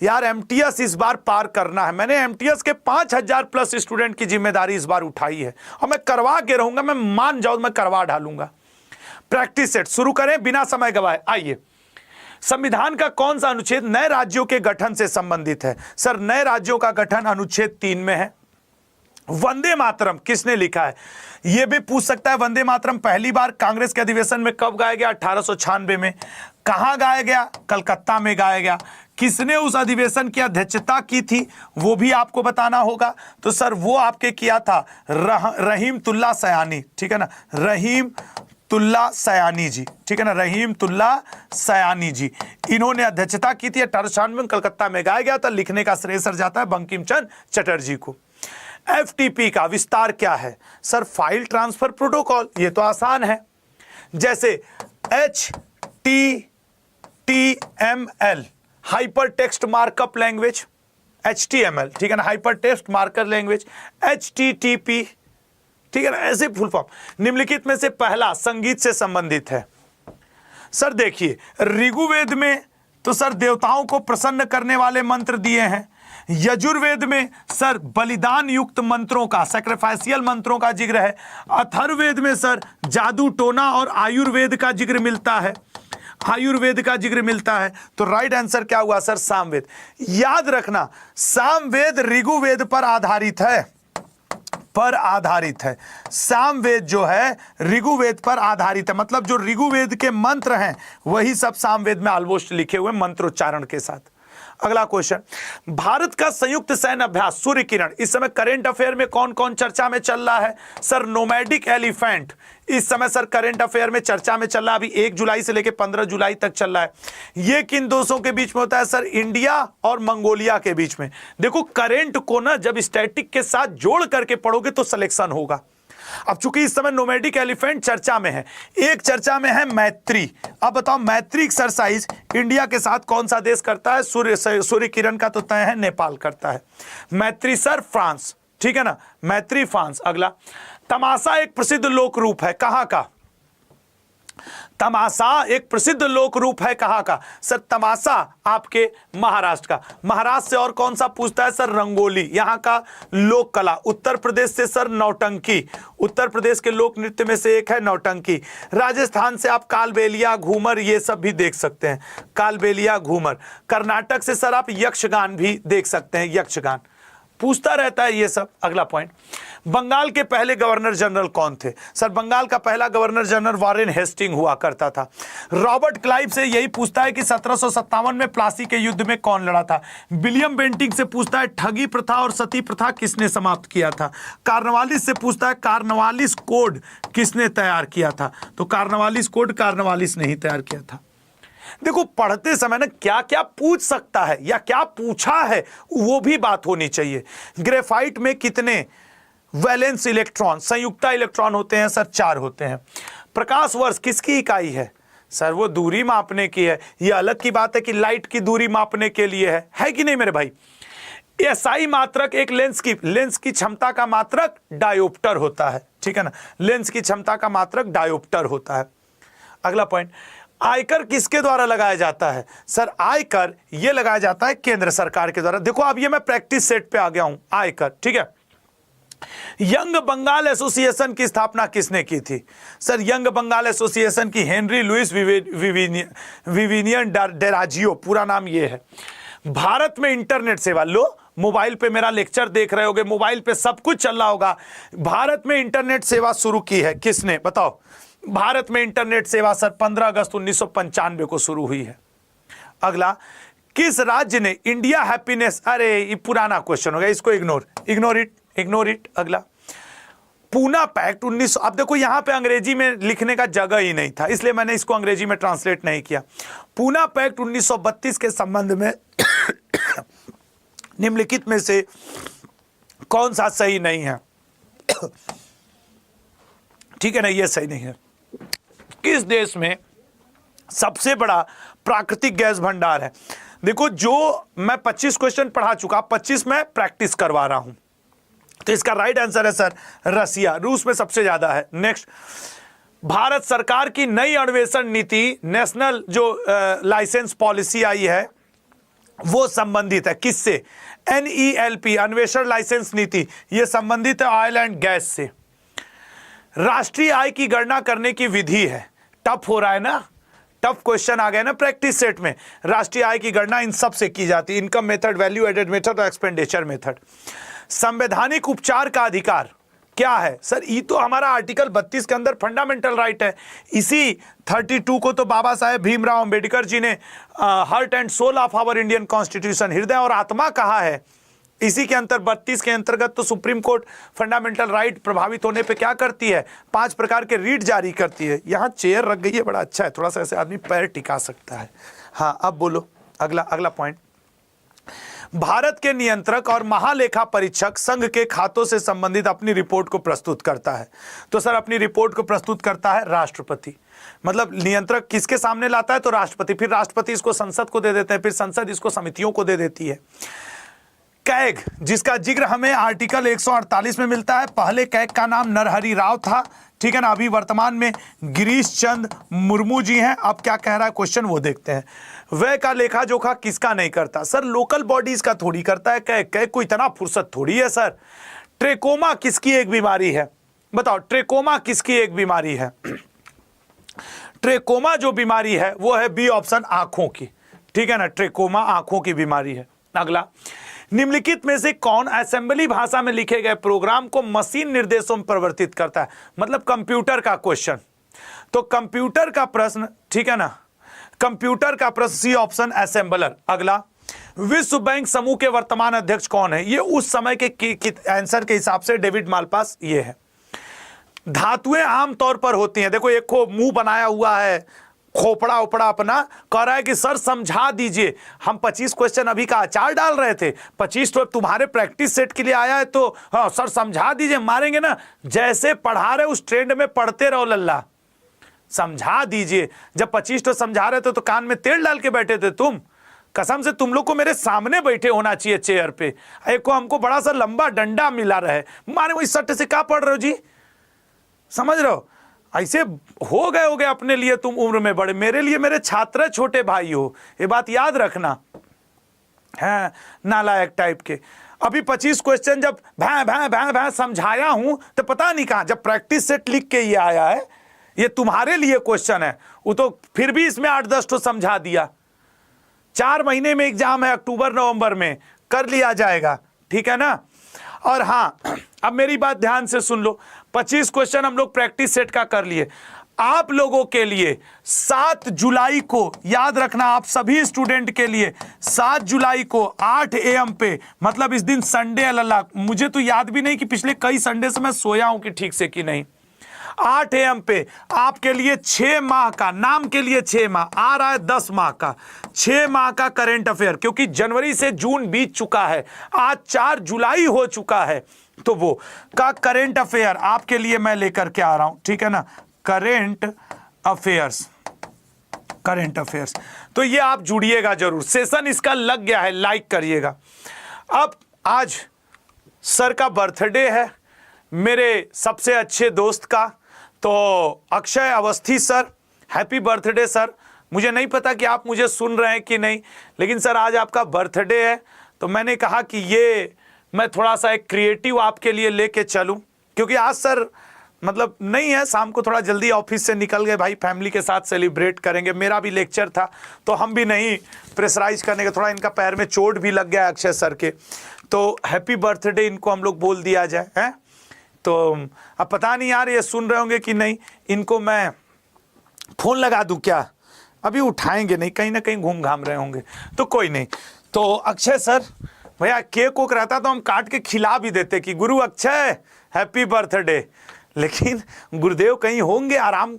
यार। एमटीएस इस बार पार करना है, मैंने एमटीएस के 5000 प्लस स्टूडेंट की जिम्मेदारी इस बार उठाई है और मैं करवा के रहूंगा, मैं मान जाऊं, मैं करवा डालूंगा। प्रैक्टिस सेट शुरू करें बिना समय गवाए। आइए, संविधान का कौन सा अनुच्छेद नए राज्यों के गठन से संबंधित है? सर नए राज्यों का गठन अनुच्छेद 3 में है। वंदे मातरम किसने लिखा है? यह भी पूछ सकता है, वंदे मातरम पहली बार कांग्रेस के अधिवेशन में कब गाया गया? 1896 में। कहां गाया गया? कलकत्ता में गाया गया। किसने उस अधिवेशन की अध्यक्षता की थी वो भी आपको बताना होगा, तो सर वो आपके किया था रहीमतुल्लाह सयानी, ठीक है ना, रहीमतुल्लाह सयानी जी, ठीक है ना, रहीमतुल्लाह सयानी जी, इन्होंने अध्यक्षता की थी। 1896 में कलकत्ता में गाया गया था। लिखने का श्रेय सर जाता है बंकिम चंद्र चटर्जी को। एफटीपी का विस्तार क्या है? सर फाइल ट्रांसफर प्रोटोकॉल, ये तो आसान है, जैसे HTML hyper text markup language, HTML, ठीक है ना, hyper text marker language, HTTP, ठीक है ना, ऐसे फुल फॉर्म। निम्नलिखित में से पहला संगीत से संबंधित है। सर देखिए, ऋग्वेद में तो सर देवताओं को प्रसन्न करने वाले मंत्र दिए हैं। यजुर्वेद में सर बलिदान युक्त मंत्रों का, सैक्रिफाइशियल मंत्रों का जिक्र है। अथर्ववेद में सर जादू टोना और आयुर्वेद का जिक्र मिलता है, आयुर्वेद का जिक्र मिलता है। तो राइट आंसर क्या हुआ सर? सामवेद। याद रखना, सामवेद ऋग्वेद पर आधारित है, सामवेद जो है ऋग्वेद पर आधारित है, मतलब जो ऋग्वेद के मंत्र हैं वही सब सामवेद में ऑलमोस्ट लिखे हुए मंत्रोच्चारण के साथ। अगला क्वेश्चन, भारत का संयुक्त सैन्य अभ्यास सूर्य किरण इस समय करंट अफेयर में कौन कौन चर्चा में चल रहा है? सर नोमैडिक एलिफेंट इस समय सर करंट अफेयर में चर्चा में चल रहा है, अभी 1 जुलाई से लेकर 15 जुलाई तक चल रहा है। ये किन देशों के बीच में होता है? सर इंडिया और मंगोलिया के बीच में। देखो करंट को ना जब स्टैटिक के साथ जोड़ करके पढ़ोगे तो सिलेक्शन होगा। अब चूंकि इस समय नोमैडिक एलिफेंट चर्चा में है, एक चर्चा में है मैत्री। अब बताओ मैत्री एक्सरसाइज इंडिया के साथ कौन सा देश करता है? सूर्य किरण का तो तय है, नेपाल करता है। मैत्री सर फ्रांस, ठीक है ना, मैत्री फ्रांस। अगला, तमाशा एक प्रसिद्ध लोक रूप है, कहां का? तमाशा एक प्रसिद्ध लोक रूप है, कहां का? सर तमाशा आपके महाराष्ट्र का। महाराष्ट्र से और कौन सा पूछता है? सर रंगोली, यहां का लोक कला। उत्तर प्रदेश से सर नौटंकी, उत्तर प्रदेश के लोक नृत्य में से एक है नौटंकी। राजस्थान से आप कालबेलिया, घूमर ये सब भी देख सकते हैं, कालबेलिया, घूमर। कर्नाटक से सर आप यक्षगान भी देख सकते हैं, यक्षगान। पूछता रहता है ये सब। अगला पॉइंट, बंगाल के पहले गवर्नर जनरल कौन थे? सर बंगाल का पहला गवर्नर जनरल वॉरेन हेस्टिंग हुआ करता था। रॉबर्ट क्लाइव से यही पूछता है कि 1757 में प्लासी के युद्ध में कौन लड़ा था। विलियम बेंटिंग से पूछता है ठगी प्रथा और सती प्रथा किसने समाप्त किया था। कार्नवालिस से पूछता है कार्नवालिस कोड किसने तैयार किया था। तो कार्नवालिस कोड कार्नवालिस ने ही तैयार किया था। देखो पढ़ते समय ना क्या क्या पूछ सकता है या क्या पूछा है वो भी बात होनी चाहिए। ग्रेफाइट में कितने वैलेंस इलेक्ट्रॉन, संयुक्ता इलेक्ट्रॉन होते हैं? सर 4 होते हैं। प्रकाश वर्ष किसकी इकाई है? सर वो दूरी मापने की है। ये अलग की बात है कि लाइट की दूरी मापने के लिए है कि नहीं मेरे भाई? एसआई मात्रक एक लेंस की क्षमता का मात्रक डायोप्टर होता है, ठीक है ना। लेंस की क्षमता का मात्रक डायोप्टर होता है। अगला पॉइंट, आयकर किसके द्वारा लगाया जाता है? सर आयकर ये लगाया जाता है केंद्र सरकार के द्वारा। देखो अब ये मैं प्रैक्टिस सेट पे आ गया हूं। आयकर, ठीक है। यंग बंगाल एसोसिएशन की स्थापना किसने की थी? सर यंग बंगाल एसोसिएशन की हेनरी लुइस विविनियन डेराजियो, पूरा नाम ये है। भारत में इंटरनेट सेवा, लो मोबाइल पे मेरा लेक्चर देख रहे होगे, मोबाइल पे सब कुछ चल रहा होगा। भारत में इंटरनेट सेवा शुरू की है किसने? बताओ। भारत में इंटरनेट सेवा सर 15 अगस्त 1995 को शुरू हुई है। अगला, किस राज्य ने इंडिया हैप्पीनेस, अरे ये पुराना क्वेश्चन हो गया, इसको इग्नोर इट। अगला, पूना पैक्ट 1900, अब देखो यहां पे अंग्रेजी में लिखने का जगह ही नहीं था इसलिए मैंने इसको अंग्रेजी में ट्रांसलेट नहीं किया। पूना पैक्ट 1932 के संबंध में निम्नलिखित में से कौन सा सही नहीं है? ठीक है ना, ये सही नहीं है। किस देश में सबसे बड़ा प्राकृतिक गैस भंडार है? देखो जो मैं 25 क्वेश्चन पढ़ा चुका, 25 में प्रैक्टिस करवा रहा हूं, तो इसका राइट आंसर है सर रसिया। रूस में सबसे ज्यादा है। नेक्स्ट, भारत सरकार की नई अन्वेषण नीति, नेशनल जो लाइसेंस पॉलिसी आई है वो संबंधित है किससे? NELP, अन्वेषण लाइसेंस नीति, यह संबंधित है ऑयल एंड गैस से। राष्ट्रीय आय की गणना करने की विधि है, टफ हो रहा है ना, टफ क्वेश्चन आ गया ना प्रैक्टिस सेट में। राष्ट्रीय आय की गणना इन सब से की जाती है, income method, value added method और एक्सपेंडिचर मेथड। संवैधानिक उपचार का अधिकार क्या है? सर ये तो हमारा आर्टिकल 32 के अंदर फंडामेंटल राइट है। इसी 32 को तो बाबा साहेब भीमराव अंबेडकर जी ने heart and soul of our Indian constitution, हृदय और आत्मा कहा है। इसी के अंतर 32 के अंतर्गत तो सुप्रीम कोर्ट फंडामेंटल राइट प्रभावित होने पे क्या करती है? 5 प्रकार के रीट जारी करती है। यहाँ चेयर रख गई है, बड़ा अच्छा है, थोड़ा सा ऐसे आदमी पैर टिका सकता है। हाँ अब बोलो अगला पॉइंट। भारत के नियंत्रक और महालेखा परीक्षक संघ के खातों से संबंधित अपनी रिपोर्ट को प्रस्तुत करता है। तो सर अपनी रिपोर्ट को प्रस्तुत करता है राष्ट्रपति। मतलब नियंत्रक किसके सामने लाता है? तो राष्ट्रपति, फिर राष्ट्रपति इसको संसद को दे देते हैं, फिर संसद इसको समितियों को दे देती है। कैग, जिसका जिक्र हमें आर्टिकल 148 में मिलता है, पहले कैग का नाम नरहरि राव था, ठीक है ना। अभी वर्तमान में गिरीश चंद मुर्मू जी हैं। अब क्या कह रहा है क्वेश्चन वो देखते हैं। व्यय का लेखा जोखा किसका नहीं करता? सर लोकल बॉडीज का थोड़ी करता है कैग, कैग को इतना फुर्सत थोड़ी है सर। ट्रेकोमा किसकी एक बीमारी है? बताओ ट्रेकोमा किसकी एक बीमारी है? ट्रेकोमा जो बीमारी है वो है बी ऑप्शन, आंखों की, ठीक है ना। ट्रेकोमा आंखों की बीमारी है। अगला, निम्नलिखित में से कौन असेंबली भाषा में लिखे गए प्रोग्राम को मशीन निर्देशों में परिवर्तित करता है? मतलब कंप्यूटर का क्वेश्चन। तो कंप्यूटर का प्रश्न, ठीक है ना, कंप्यूटर का प्रश्न सी ऑप्शन, असेंबलर। अगला, विश्व बैंक समूह के वर्तमान अध्यक्ष कौन है? ये उस समय के आंसर के हिसाब से डेविड मालपास ये है। धातुएं आमतौर पर होती हैं, देखो एक को मुंह बनाया हुआ है, खोपड़ा उपड़ा अपना, कह रहा है कि सर समझा दीजिए। हम 25 क्वेश्चन अभी का अचार डाल रहे थे, 25 तो तुम्हारे प्रैक्टिस सेट के लिए आया है, तो हाँ सर समझा दीजिए, मारेंगे ना। जैसे पढ़ा रहे उस ट्रेंड में पढ़ते रहो लल्ला, समझा दीजिए। जब 25 तो समझा रहे थे तो कान में तेल डाल के बैठे थे तुम। कसम से तुम लोग को मेरे सामने बैठे होना चाहिए चेयर पे। एक को हमको बड़ा सा लंबा डंडा मिला रहे, मारे वही सट्टे से क्या पढ़ रहे हो जी? समझ रहे हो? ऐसे हो गए अपने लिए तुम उम्र में बड़े, मेरे लिए मेरे छात्र छोटे भाई हो, ये बात याद रखना है। नालायक टाइप के। अभी 25 क्वेश्चन जब भैं समझाया हूं तो पता नहीं कहां, जब प्रैक्टिस सेट लिख के ये आया है, ये तुम्हारे लिए क्वेश्चन है, वो तो फिर भी इसमें 8-10 तो समझा दिया। 4 महीने में एग्जाम है, अक्टूबर नवंबर में कर लिया जाएगा, ठीक है ना। और हाँ, अब मेरी बात ध्यान से सुन लो। 25 क्वेश्चन हम लोग प्रैक्टिस सेट का कर लिए। आप लोगों के लिए 7 जुलाई को, याद रखना आप सभी स्टूडेंट के लिए 7 जुलाई को 8 AM पे, मतलब इस दिन संडे अल्लाह, मुझे तो याद भी नहीं कि पिछले कई संडे से मैं सोया हूं कि ठीक से कि नहीं। 8 AM पे आपके लिए 6 माह का, नाम के लिए 6 माह आ रहा है, 10 माह का, 6 माह का करंट अफेयर, क्योंकि जनवरी से जून बीत चुका है, आज 4 जुलाई हो चुका है, तो वो का करंट अफेयर आपके लिए मैं लेकर के आ रहा हूं, ठीक है ना। करंट अफेयर्स, करंट अफेयर्स, तो ये आप जुड़िएगा जरूर। सेशन इसका लग गया है, लाइक करिएगा। अब आज सर का बर्थडे है, मेरे सबसे अच्छे दोस्त का, तो Akshay Awasthi sir, happy birthday sir. मुझे नहीं पता कि आप मुझे सुन रहे हैं कि नहीं, लेकिन सर आज आपका बर्थडे है, तो मैंने कहा कि ये मैं थोड़ा सा एक क्रिएटिव आपके लिए लेके चलूं, क्योंकि आज सर मतलब नहीं है, शाम को थोड़ा जल्दी ऑफिस से निकल गए, भाई फैमिली के साथ सेलिब्रेट करेंगे, मेरा भी लेक्चर था, तो हम भी नहीं प्रेशराइज करने के, थोड़ा इनका पैर में चोट भी लग गया अक्षय सर के, तो हैप्पी बर्थडे इनको हम लोग बोल दिया जाए, हैं। तो अब पता नहीं यार ये सुन रहे होंगे कि नहीं, इनको मैं फोन लगा दूं क्या, अभी उठाएंगे नहीं, कहीं ना कहीं घूम घाम रहे होंगे, तो कोई नहीं। तो अक्षय सर भैया केक वोक रहता तो हम काट के खिला भी देते कि गुरु अक्षय हैप्पी बर्थडे, लेकिन गुरुदेव कहीं होंगे, आराम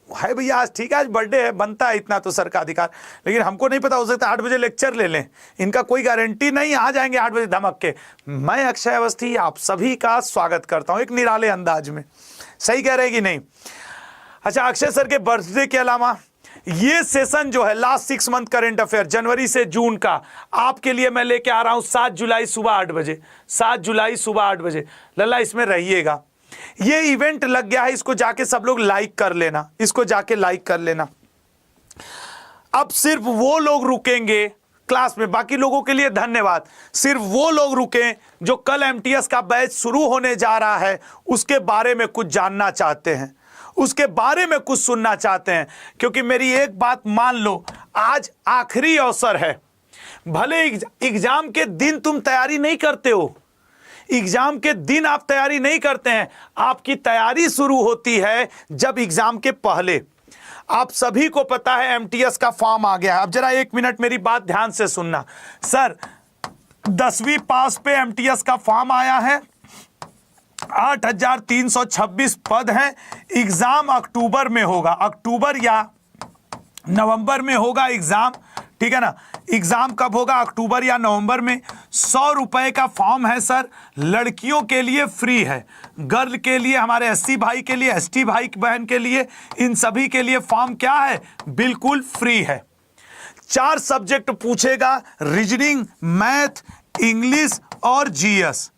है भैया, आज ठीक है, आज बर्थडे है, बनता है इतना तो सर का अधिकार, लेकिन हमको नहीं पता, हो सकता है 8 बजे लेक्चर ले लें, इनका कोई गारंटी नहीं, आ जाएंगे 8 बजे धमक के। मैं अक्षय अवस्थी आप सभी का स्वागत करता हूं एक निराले अंदाज में, सही कह रहे हैं कि नहीं। अच्छा, अक्षय सर के बर्थडे के अलावा ये सेशन जो है लास्ट 6 मंथ करंट अफेयर जनवरी से जून का, आपके लिए मैं लेके आ रहा हूं 7 जुलाई सुबह 8 बजे, 7 जुलाई सुबह 8 बजे। लल्ला इसमें रहिएगा, ये इवेंट लग गया है, इसको जाके सब लोग लाइक कर लेना, इसको जाके लाइक कर लेना। अब सिर्फ वो लोग रुकेंगे क्लास में, बाकी लोगों के लिए धन्यवाद, सिर्फ वो लोग रुकें जो कल एमटीएस का बैच शुरू होने जा रहा है उसके बारे में कुछ जानना चाहते हैं, उसके बारे में कुछ सुनना चाहते हैं, क्योंकि मेरी एक बात मान लो, आज आखिरी अवसर है। भले एग्जाम के दिन तुम तैयारी नहीं करते हो, एग्जाम के दिन आप तैयारी नहीं करते हैं, आपकी तैयारी शुरू होती है जब एग्जाम के पहले। आप सभी को पता है एमटीएस का फॉर्म आ गया है। अब जरा 1 मिनट मेरी बात ध्यान से सुनना। सर 10वीं पास पे एमटीएस का फॉर्म आया है, 8,326 पद हैं, एग्जाम अक्टूबर में होगा, अक्टूबर या नवंबर में होगा एग्जाम, ठीक है ना। एग्जाम कब होगा, अक्टूबर या नवंबर में। 100 रुपए का फॉर्म है सर, लड़कियों के लिए फ्री है, गर्ल के लिए, हमारे एससी भाई के लिए, एसटी भाई बहन के लिए, इन सभी के लिए फॉर्म क्या है, बिल्कुल फ्री है। 4 सब्जेक्ट पूछेगा, रीजनिंग, मैथ, इंग्लिश और जीएस,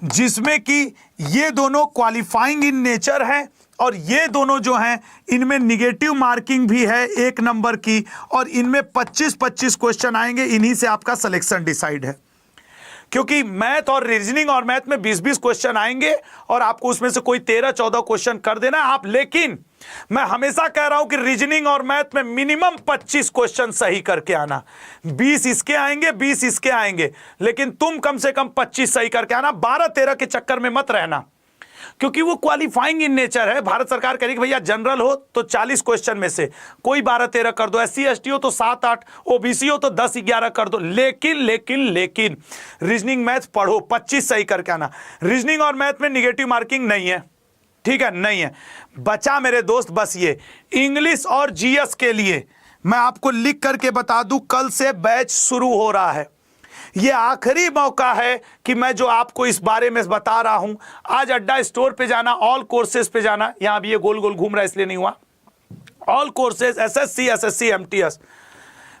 जिसमें कि ये दोनों क्वालिफाइंग इन नेचर है, और ये दोनों जो हैं इनमें निगेटिव मार्किंग भी है 1 नंबर की, और इनमें 25-25 क्वेश्चन आएंगे, इन्हीं से आपका सिलेक्शन डिसाइड है। क्योंकि मैथ और रीजनिंग और मैथ में 20-20 क्वेश्चन आएंगे, और आपको उसमें से कोई 13-14 क्वेश्चन कर देना आप। लेकिन मैं हमेशा कह रहा हूं कि रीजनिंग और मैथ में मिनिमम 25 क्वेश्चन सही करके आना, 20 इसके आएंगे, 20 इसके आएंगे, लेकिन तुम कम से कम 25 सही करके आना, 12-13 के चक्कर में मत रहना, क्योंकि वो क्वालिफाइंग इन नेचर है। भारत सरकार कह रही भैया जनरल हो तो 40 क्वेश्चन में से कोई 12-13 कर दो, एससी एसटी हो तो 7-8, ओबीसी हो तो 10-11 कर दो, लेकिन रीजनिंग मैथ पढ़ो, 25 सही करके आना। रीजनिंग और मैथ में निगेटिव मार्किंग नहीं है, ठीक है, नहीं है। बचा मेरे दोस्त बस ये इंग्लिश और जीएस के लिए मैं आपको लिख करके बता दूं, कल से बैच शुरू हो रहा है। ये आखिरी मौका है कि मैं जो आपको इस बारे में बता रहा हूं। आज अड्डा स्टोर पे जाना, ऑल कोर्सेज पे जाना, यहां भी ये गोल गोल घूम रहा है इसलिए नहीं हुआ, ऑल कोर्सेज एसएससी एमटीएस।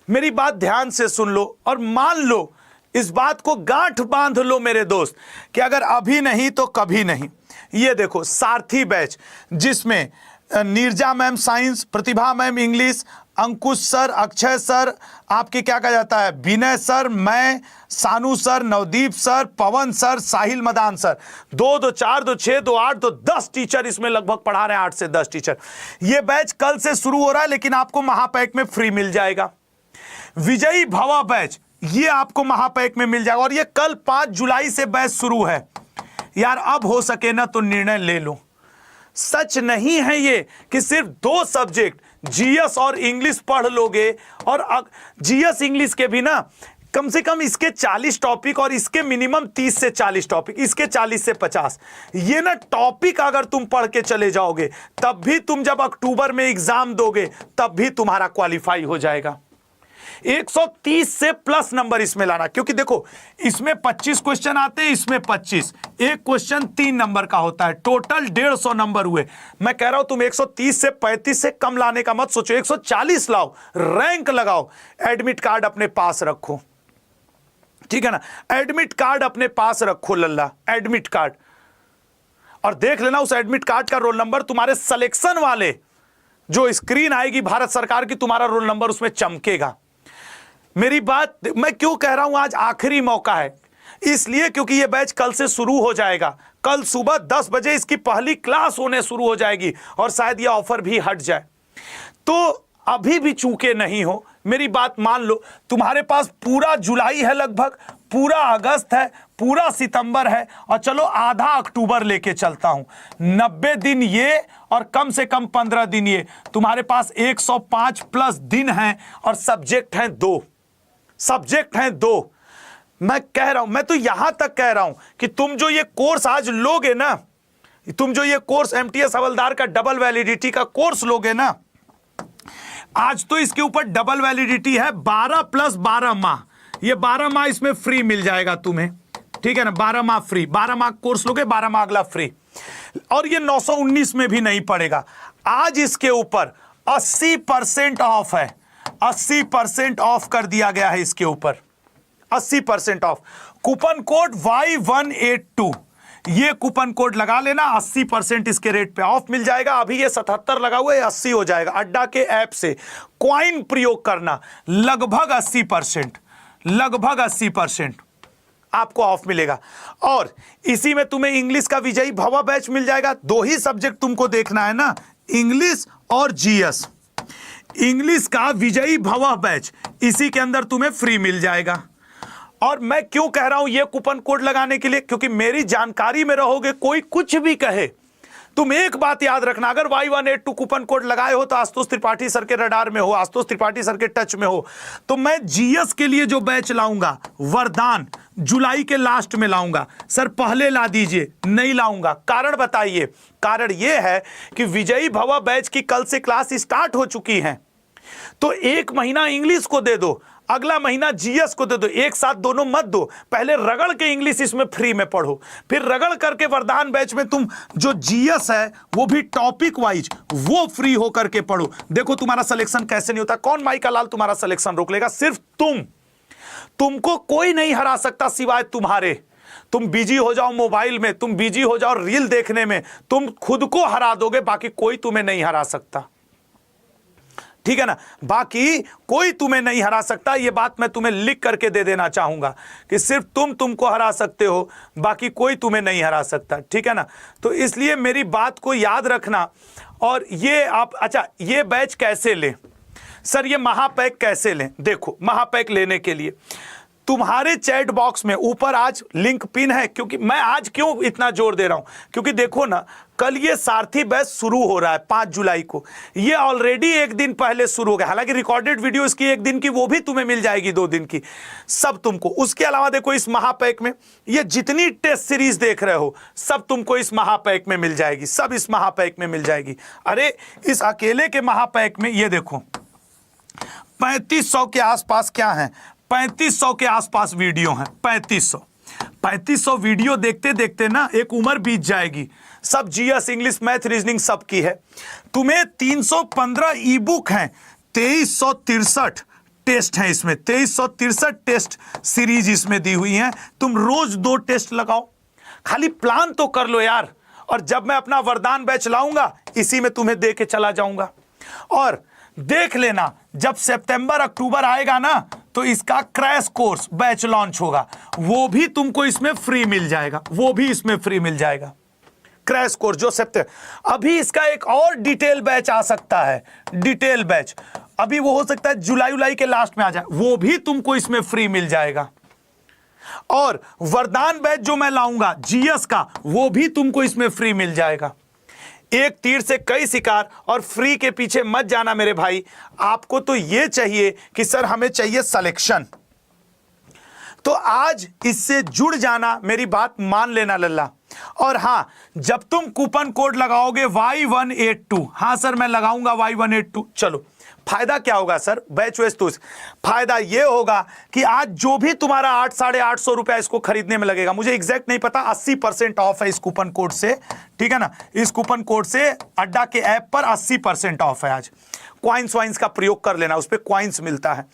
मेरी बात ध्यान से सुन लो और मान लो, इस बात को गांठ बांध लो मेरे दोस्त, कि अगर अभी नहीं तो कभी नहीं। ये देखो सारथी बैच, जिसमें नीरजा मैम साइंस, प्रतिभा मैम इंग्लिश, अंकुश सर, अक्षय सर, आपके क्या कहा जाता है, विनय सर, मैं, सानू सर, नवदीप सर, पवन सर, साहिल मदान सर, 2 4 2 6 2 8 2 10 टीचर इसमें लगभग पढ़ा रहे हैं, 8 से 10 टीचर। ये बैच कल से शुरू हो रहा है, लेकिन आपको महापैक में फ्री मिल जाएगा। विजयी भवा बैच ये आपको महापैक में मिल जाएगा, और ये कल 5 जुलाई से बैच शुरू है, यार अब हो सके ना तो निर्णय ले लो। सच नहीं है ये कि सिर्फ 2 सब्जेक्ट जीएस और इंग्लिश पढ़ लोगे, और जीएस इंग्लिश के भी ना कम से कम इसके 40 टॉपिक और इसके मिनिमम 30 से 40 टॉपिक, इसके 40 से 50, ये ना टॉपिक अगर तुम पढ़ के चले जाओगे तब भी तुम जब अक्टूबर में एग्जाम दोगे तब भी तुम्हारा क्वालिफाई हो जाएगा। 130 से प्लस नंबर इसमें लाना, क्योंकि देखो इसमें 25 क्वेश्चन आते हैं, इसमें 25, एक क्वेश्चन 3 नंबर का होता है, टोटल 150 नंबर हुए। मैं कह रहा हूं तुम 130 से 35 से कम लाने का मत सोचो, 140 लाओ, रैंक लगाओ, एडमिट कार्ड अपने पास रखो, ठीक है ना, एडमिट कार्ड अपने पास रखो लल्ला, एडमिट कार्ड, और देख लेना उस एडमिट कार्ड का रोल नंबर तुम्हारे सिलेक्शन वाले जो स्क्रीन आएगी भारत सरकार की, तुम्हारा रोल नंबर उसमें चमकेगा। मेरी बात मैं क्यों कह रहा हूं आज आखिरी मौका है, इसलिए क्योंकि यह बैच कल से शुरू हो जाएगा, कल सुबह 10 बजे इसकी पहली क्लास होने शुरू हो जाएगी और शायद यह ऑफर भी हट जाए। तो अभी भी चूके नहीं हो, मेरी बात मान लो, तुम्हारे पास पूरा जुलाई है, लगभग पूरा अगस्त है, पूरा सितंबर है, और चलो आधा अक्टूबर लेके चलता हूं, 90 दिन ये और कम से कम 15 दिन ये, तुम्हारे पास 105 प्लस दिन हैं, और सब्जेक्ट हैं 2, सब्जेक्ट हैं 2। मैं कह रहा हूं, मैं तो यहां तक कह रहा हूं कि तुम जो ये कोर्स आज लोगे ना, तुम जो ये कोर्स एमटीएस हवलदार का डबल वैलिडिटी का कोर्स लोगे ना, आज तो इसके ऊपर डबल वैलिडिटी है 12 प्लस 12 माह, ये 12 माह इसमें फ्री मिल जाएगा तुम्हें, ठीक है ना, 12 माह फ्री, 12 माह कोर्स लोगे, 12 माह अगला फ्री, और ये 919 में भी नहीं पड़ेगा। आज इसके ऊपर 80% ऑफ है, 80% ऑफ कर दिया गया है इसके ऊपर, 80% ऑफ। कूपन कोड Y182, ये कूपन कोड लगा लेना, 80% इसके रेट पे ऑफ मिल जाएगा। अभी ये 77 लगा हुआ है, 80 हो जाएगा। अड्डा के ऐप से कॉइन प्रयोग करना, लगभग 80%, लगभग 80% आपको ऑफ मिलेगा। और इसी में तुम्हें इंग्लिश का विजयी भवा बैच मिल जाएगा। 2 ही सब्जेक्ट तुमको देखना है ना, इंग्लिश और जीएस। इंग्लिश का विजयी भवा बैच इसी के अंदर तुम्हें फ्री मिल जाएगा। और मैं क्यों कह रहा हूं ये कूपन कोड लगाने के लिए, क्योंकि मेरी जानकारी में रहोगे, कोई कुछ भी कहे, तुम एक बात याद रखना, अगर Y182 कूपन कोड लगाए हो तो आशुतोष त्रिपाठी सर के रडार में हो, आशुतोष त्रिपाठी सर के टच में हो, तो मैं जीएस के लिए जो बैच लाऊंगा वरदान जुलाई के लास्ट में लाऊंगा। सर पहले ला दीजिए, नहीं लाऊंगा, कारण बताइए। कारण यह है कि विजयी भवा बैच की कल से क्लास स्टार्ट हो चुकी है, तो 1 महीना इंग्लिश को दे दो, अगला महीना जीएस को दे दो, एक साथ दोनों मत दो। पहले रगड़ के इंग्लिश इसमें फ्री में पढ़ो, फिर रगड़ करके वरदान बैच में तुम जो जीएस है वो भी टॉपिक वाइज वो फ्री होकर के पढ़ो। देखो तुम्हारा सिलेक्शन कैसे नहीं होता, कौन माई का लाल तुम्हारा सिलेक्शन रोक लेगा, सिर्फ तुमको कोई नहीं हरा सकता सिवाय तुम्हारे। तुम बिजी हो जाओ मोबाइल में, तुम बिजी हो जाओ रील देखने में, तुम खुद को हरा दोगे, बाकी कोई तुम्हें नहीं हरा सकता, ठीक है ना, बाकी कोई तुम्हें नहीं हरा सकता। यह बात मैं तुम्हें लिख करके दे देना चाहूंगा कि सिर्फ तुमको हरा सकते हो, बाकी कोई तुम्हें नहीं हरा सकता, ठीक है ना। तो इसलिए मेरी बात को याद रखना। और ये आप, अच्छा ये बैच कैसे लें सर, ये महापैक कैसे लें? देखो महापैक लेने के लिए तुम्हारे चैट बॉक्स में ऊपर आज लिंक पिन है। क्योंकि मैं आज क्यों इतना जोर दे रहा हूं, क्योंकि देखो ना, कल ये सारथी बैच शुरू हो रहा है 5 जुलाई को, ये ऑलरेडी 1 दिन पहले शुरू हो गया। हालांकि रिकॉर्डेड वीडियो इसकी 1 दिन की वो भी तुम्हें मिल जाएगी, 2 दिन की सब तुमको। उसके अलावा देखो इस महापैक में ये जितनी टेस्ट सीरीज देख रहे हो सब तुमको इस महापैक में मिल जाएगी, सब इस महापैक में मिल जाएगी। अरे इस अकेले के महापैक में ये देखो 3500 के आसपास क्या है, 3500 के आसपास वीडियो हैं। 3500 वीडियो देखते देखते ना एक उम्र बीत जाएगी। सब जीएस, इंग्लिश, मैथ, रीजनिंग सब की है। तुम्हें 315 ई बुक हैं, 2363 टेस्ट हैं इसमें, 2363 टेस्ट सीरीज इसमें दी हुई हैं। तुम रोज 2 टेस्ट लगाओ, खाली प्लान तो कर लो यार। और जब मैं अपना वरदान बैच लाऊंगा इसी में तुम्हें दे के चला जाऊंगा। और देख लेना जब सितंबर अक्टूबर आएगा ना तो इसका क्रैश कोर्स बैच लॉन्च होगा, वो भी तुमको इसमें फ्री मिल जाएगा, वो भी इसमें फ्री मिल जाएगा क्रैश कोर्स जो सितंबर। अभी इसका एक और डिटेल बैच आ सकता है, डिटेल बैच अभी वो हो सकता है जुलाई के लास्ट में आ जाए, वो भी तुमको इसमें फ्री मिल जाएगा। और वरदान बैच जो मैं लाऊंगा जीएस का, वो भी तुमको इसमें फ्री मिल जाएगा। एक तीर से कई शिकार, और फ्री के पीछे मत जाना मेरे भाई। आपको तो ये चाहिए कि सर हमें चाहिए सिलेक्शन, तो आज इससे जुड़ जाना, मेरी बात मान लेना लल्ला। और हां, जब तुम कूपन कोड लगाओगे Y182, हां सर मैं लगाऊंगा Y182, चलो फायदा क्या होगा सर बैच वेस्ट? तो फायदा यह होगा कि आज जो भी तुम्हारा 800-850 रुपया इसको खरीदने में लगेगा, मुझे एग्जैक्ट नहीं पता, 80% ऑफ है इस कूपन कोड से, ठीक है ना। इस कूपन कोड से अड्डा के ऐप पर 80% ऑफ है। आज क्वाइंस वाइंस का प्रयोग कर लेना, उस पर क्वाइंस मिलता है।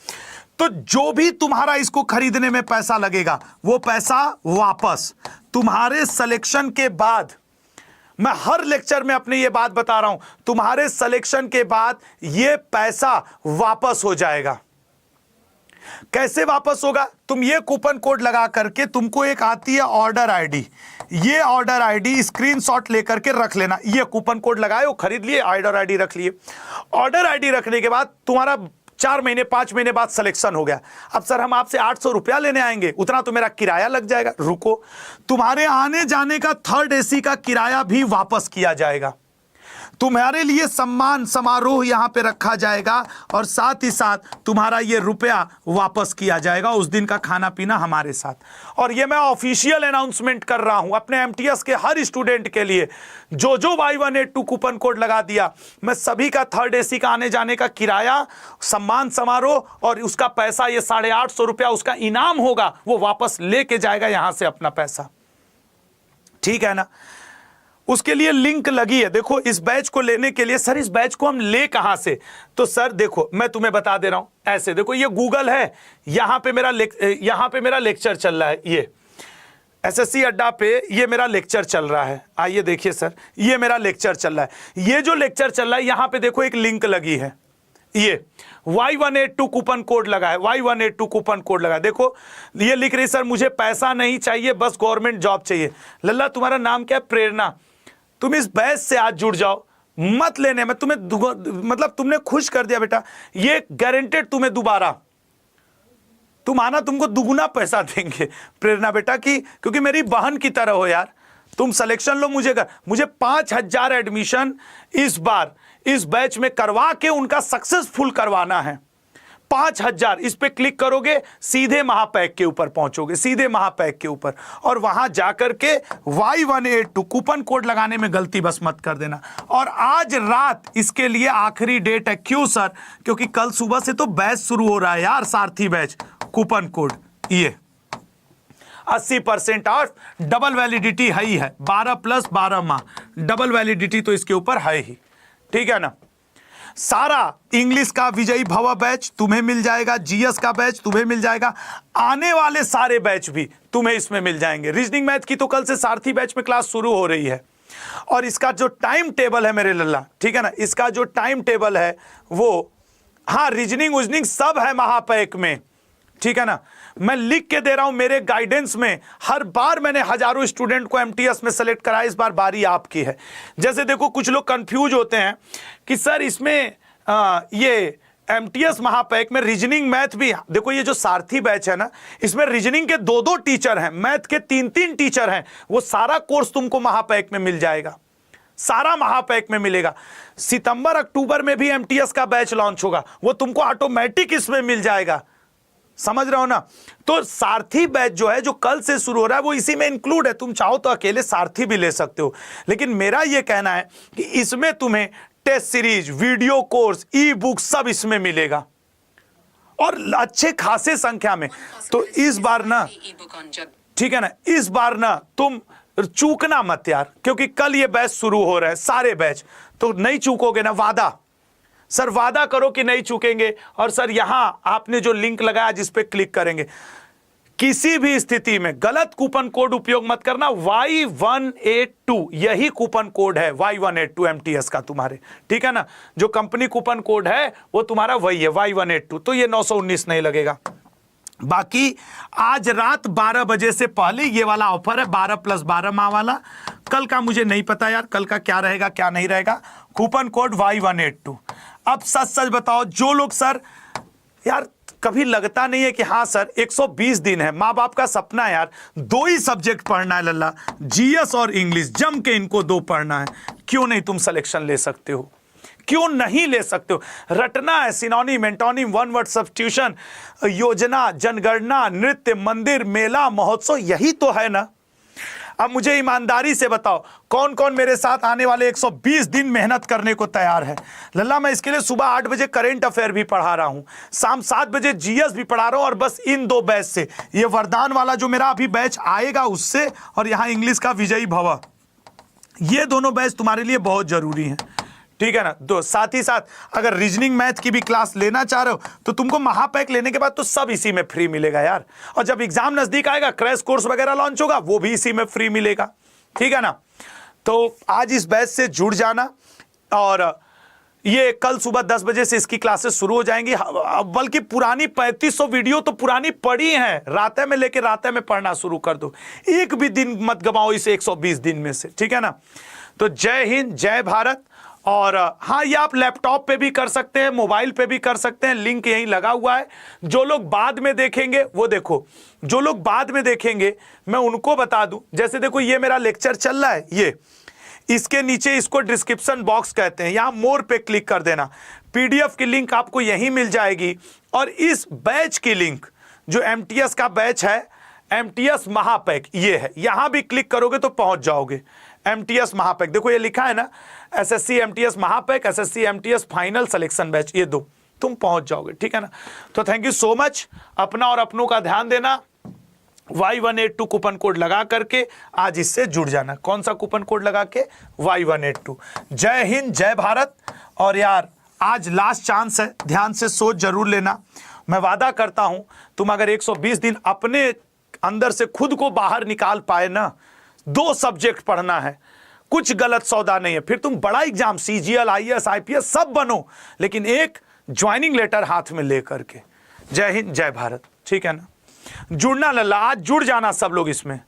तो जो भी तुम्हारा इसको खरीदने में पैसा लगेगा, वो पैसा वापस तुम्हारे सिलेक्शन के बाद, मैं हर लेक्चर में अपने ये बात बता रहा हूं, तुम्हारे सिलेक्शन के बाद ये पैसा वापस हो जाएगा। कैसे वापस होगा? तुम ये कूपन कोड लगा करके, तुमको एक आती है ऑर्डर आईडी, ये ऑर्डर आईडी स्क्रीनशॉट लेकर के रख लेना। ये कूपन कोड लगाए, वो खरीद लिए, ऑर्डर आईडी रख लिए। ऑर्डर आईडी रखने के बाद तुम्हारा 4 महीने 5 महीने बाद सिलेक्शन हो गया। अब सर हम आपसे 800 रुपया लेने आएंगे, उतना तो मेरा किराया लग जाएगा। रुको, तुम्हारे आने जाने का 3rd AC का किराया भी वापस किया जाएगा। तुम्हारे लिए सम्मान समारोह यहां पे रखा जाएगा, और साथ ही साथ तुम्हारा ये रुपया वापस किया जाएगा, उस दिन का खाना पीना हमारे साथ। और ये मैं ऑफिशियल अनाउंसमेंट कर रहा हूं अपने MTS के हर स्टूडेंट के लिए। जो Y182 कूपन कोड लगा दिया, मैं सभी का 3rd AC का आने जाने का किराया, सम्मान समारोह और उसका पैसा, ये 850 रुपया उसका इनाम होगा, वो वापस लेके जाएगा यहां से अपना पैसा। ठीक है ना। उसके लिए लिंक लगी है। देखो इस बैच को लेने के लिए, सर इस बैच को हम ले कहां से? तो सर देखो मैं तुम्हें बता दे रहा हूं, ऐसे देखो, ये गूगल है, यहां पे मेरा लेक्चर चल रहा है, ये SSC अड्डा पे ये मेरा लेक्चर चल रहा है। आइए देखिए सर, ये मेरा लेक्चर चल रहा है। ये जो लेक्चर चल रहा है, यहां पे देखो एक लिंक लगी है, ये Y182 कूपन कोड लगा है, Y182 कूपन कोड लगा है। देखो ये लिख रही सर मुझे पैसा नहीं चाहिए, बस गवर्नमेंट जॉब चाहिए। लल्ला तुम्हारा नाम क्या है? प्रेरणा। तुम इस बैच से आज जुड़ जाओ, मत लेने में तुम्हें मतलब तुमने खुश कर दिया बेटा, ये गारंटेड तुम्हें दोबारा तुम आना, तुमको दुगुना पैसा देंगे प्रेरणा बेटा की, क्योंकि मेरी बहन की तरह हो यार। तुम सिलेक्शन लो, मुझे 5000 एडमिशन इस बार इस बैच में करवा के उनका सक्सेसफुल करवाना है। 5000, इस पे क्लिक करोगे सीधे महापैक के ऊपर पहुंचोगे, सीधे महापैक के ऊपर, और वहां जाकर के Y182 कूपन कोड लगाने में गलती बस मत कर देना। और आज रात इसके लिए आखिरी डेट है। क्यों सर? क्योंकि कल सुबह से तो बैच शुरू हो रहा है यार, सारथी बैच। कूपन कोड ये 80% ऑफ, डबल वैलिडिटी है ही है, 12 + 12 माह डबल वैलिडिटी तो इसके ऊपर है ही, ठीक है ना। सारा इंग्लिश का विजयी भव बैच तुम्हें मिल जाएगा, जीएस का बैच तुम्हें मिल जाएगा, आने वाले सारे बैच भी तुम्हें इसमें मिल जाएंगे। रीजनिंग मैथ की तो कल से सारथी बैच में क्लास शुरू हो रही है, और इसका जो टाइम टेबल है मेरे लल्ला, ठीक है ना, इसका जो टाइम टेबल है वो, हाँ रीजनिंग उजनिंग सब है महापैक में, ठीक है ना। मैं लिख के दे रहा हूं, मेरे गाइडेंस में हर बार मैंने हजारों स्टूडेंट को MTS में सेलेक्ट कराया, इस बार बारी आपकी है। जैसे देखो कुछ लोग कंफ्यूज होते हैं कि सर इसमें ये MTS महापैक में रीजनिंग मैथ भी, देखो ये जो सारथी बैच है ना, इसमें रीजनिंग के 2-2 टीचर हैं, मैथ के 3-3 टीचर हैं। वो सारा कोर्स तुमको महापैक में मिल जाएगा, सारा महापैक में मिलेगा। सितंबर अक्टूबर में भी MTS का बैच लॉन्च होगा, वो तुमको ऑटोमेटिक इसमें मिल जाएगा, समझ रहे हो ना। तो सारथी बैच जो है, जो कल से शुरू हो रहा है, वो इसी में इंक्लूड है। तुम चाहो तो अकेले सारथी भी ले सकते हो, लेकिन मेरा ये कहना है कि इसमें तुम्हें test series, video course, ebook सब इसमें मिलेगा, और अच्छे खासे संख्या में। तो इस बार ना, ठीक है ना, इस बार ना तुम चूकना मत यार, क्योंकि कल ये बैच शुरू हो रहे हैं सारे बैच, तो नहीं चूकोगे ना, वादा सर, वादा करो कि नहीं चूकेंगे। और सर यहां आपने जो लिंक लगाया जिस पे क्लिक करेंगे, किसी भी स्थिति में गलत कूपन कोड उपयोग मत करना। Y182 यही कूपन कोड है, Y182 MTS का तुम्हारे, ठीक है ना। जो कंपनी कूपन कोड है वो तुम्हारा वही है, Y182, तो ये 919 नहीं लगेगा। बाकी आज रात 12 बजे से पहले ये वाला ऑफर है, 12 + 12 माह वाला। कल का मुझे नहीं पता यार, कल का क्या रहेगा क्या नहीं रहेगा। Coupon code Y182। अब सच सच बताओ, जो लोग सर यार कभी लगता नहीं है कि हाँ सर 120 दिन है, माँ बाप का सपना है यार, 2 ही सब्जेक्ट पढ़ना है लल्ला, जीएस और इंग्लिश, जम के इनको 2 पढ़ना है। क्यों नहीं तुम सिलेक्शन ले सकते हो? क्यों नहीं ले सकते हो? रटना है synonym, antonym, one word substitution, योजना, जनगणना, नृत्य, मंदिर, मेला, महोत्सव, यही तो है ना। अब मुझे ईमानदारी से बताओ कौन कौन मेरे साथ आने वाले 120 दिन मेहनत करने को तैयार है? लल्ला मैं इसके लिए सुबह 8 बजे करेंट अफेयर भी पढ़ा रहा हूं, शाम 7 बजे जीएस भी पढ़ा रहा हूं, और बस इन 2 बैच से, ये वरदान वाला जो मेरा अभी बैच आएगा उससे, और यहां इंग्लिश का विजयी भव, ये दोनों बैच तुम्हारे लिए बहुत जरूरी है, ठीक है ना। तो साथ ही साथ अगर रीजनिंग मैथ की भी क्लास लेना चाह रहे हो तो तुमको महापैक लेने के बाद तो सब इसी में फ्री मिलेगा यार, और जब एग्जाम नजदीक आएगा क्रैश कोर्स वगैरह लॉन्च होगा वो भी इसी में फ्री मिलेगा, ठीक है ना। तो आज इस बैच से जुड़ जाना, और ये कल सुबह 10 बजे से इसकी क्लासेस शुरू हो जाएंगी, बल्कि पुरानी 3500 वीडियो तो पुरानी पड़ी हैं, रातें में लेके रातें में पढ़ना शुरू कर दो, एक भी दिन मत गवाओ इस 120 दिन में से, ठीक है ना। तो जय हिंद, जय भारत। और हाँ, ये आप लैपटॉप पे भी कर सकते हैं, मोबाइल पे भी कर सकते हैं, लिंक यहीं लगा हुआ है। जो लोग बाद में देखेंगे वो देखो, जो लोग बाद में देखेंगे मैं उनको बता दूं, जैसे देखो ये मेरा लेक्चर चल रहा है, ये इसके नीचे इसको डिस्क्रिप्शन बॉक्स कहते हैं, यहां मोर पे क्लिक कर देना, पीडीएफ की लिंक आपको यहीं मिल जाएगी, और इस बैच की लिंक जो एमटीएस का बैच है, एमटीएस महापैक, ये है, यहां भी क्लिक करोगे तो पहुंच जाओगे। एमटीएस महापैक, देखो ये लिखा है ना, SSC MTS Mahapack, SSC MTS final selection batch, ये 2 तुम पहुंच जाओगे, ठीक है ना। तो थैंक यू सो मच, अपना और अपनों का ध्यान देना। Y182 कूपन कोड लगा करके आज इससे जुड़ जाना। कौन सा कूपन कोड लगा के? Y182। जय हिंद, जय भारत। और यार आज लास्ट चांस है, ध्यान से सोच जरूर लेना। मैं वादा करता हूं तुम अगर 120 दिन अपने अंदर से खुद को बाहर निकाल पाए ना, 2 सब्जेक्ट पढ़ना है, कुछ गलत सौदा नहीं है, फिर तुम बड़ा एग्जाम सीजीएल, आईएएस, आईपीएस सब बनो, लेकिन एक ज्वाइनिंग लेटर हाथ में लेकर के। जय हिंद, जय भारत, ठीक है ना। जुड़ना लल्ला, आज जुड़ जाना सब लोग इसमें।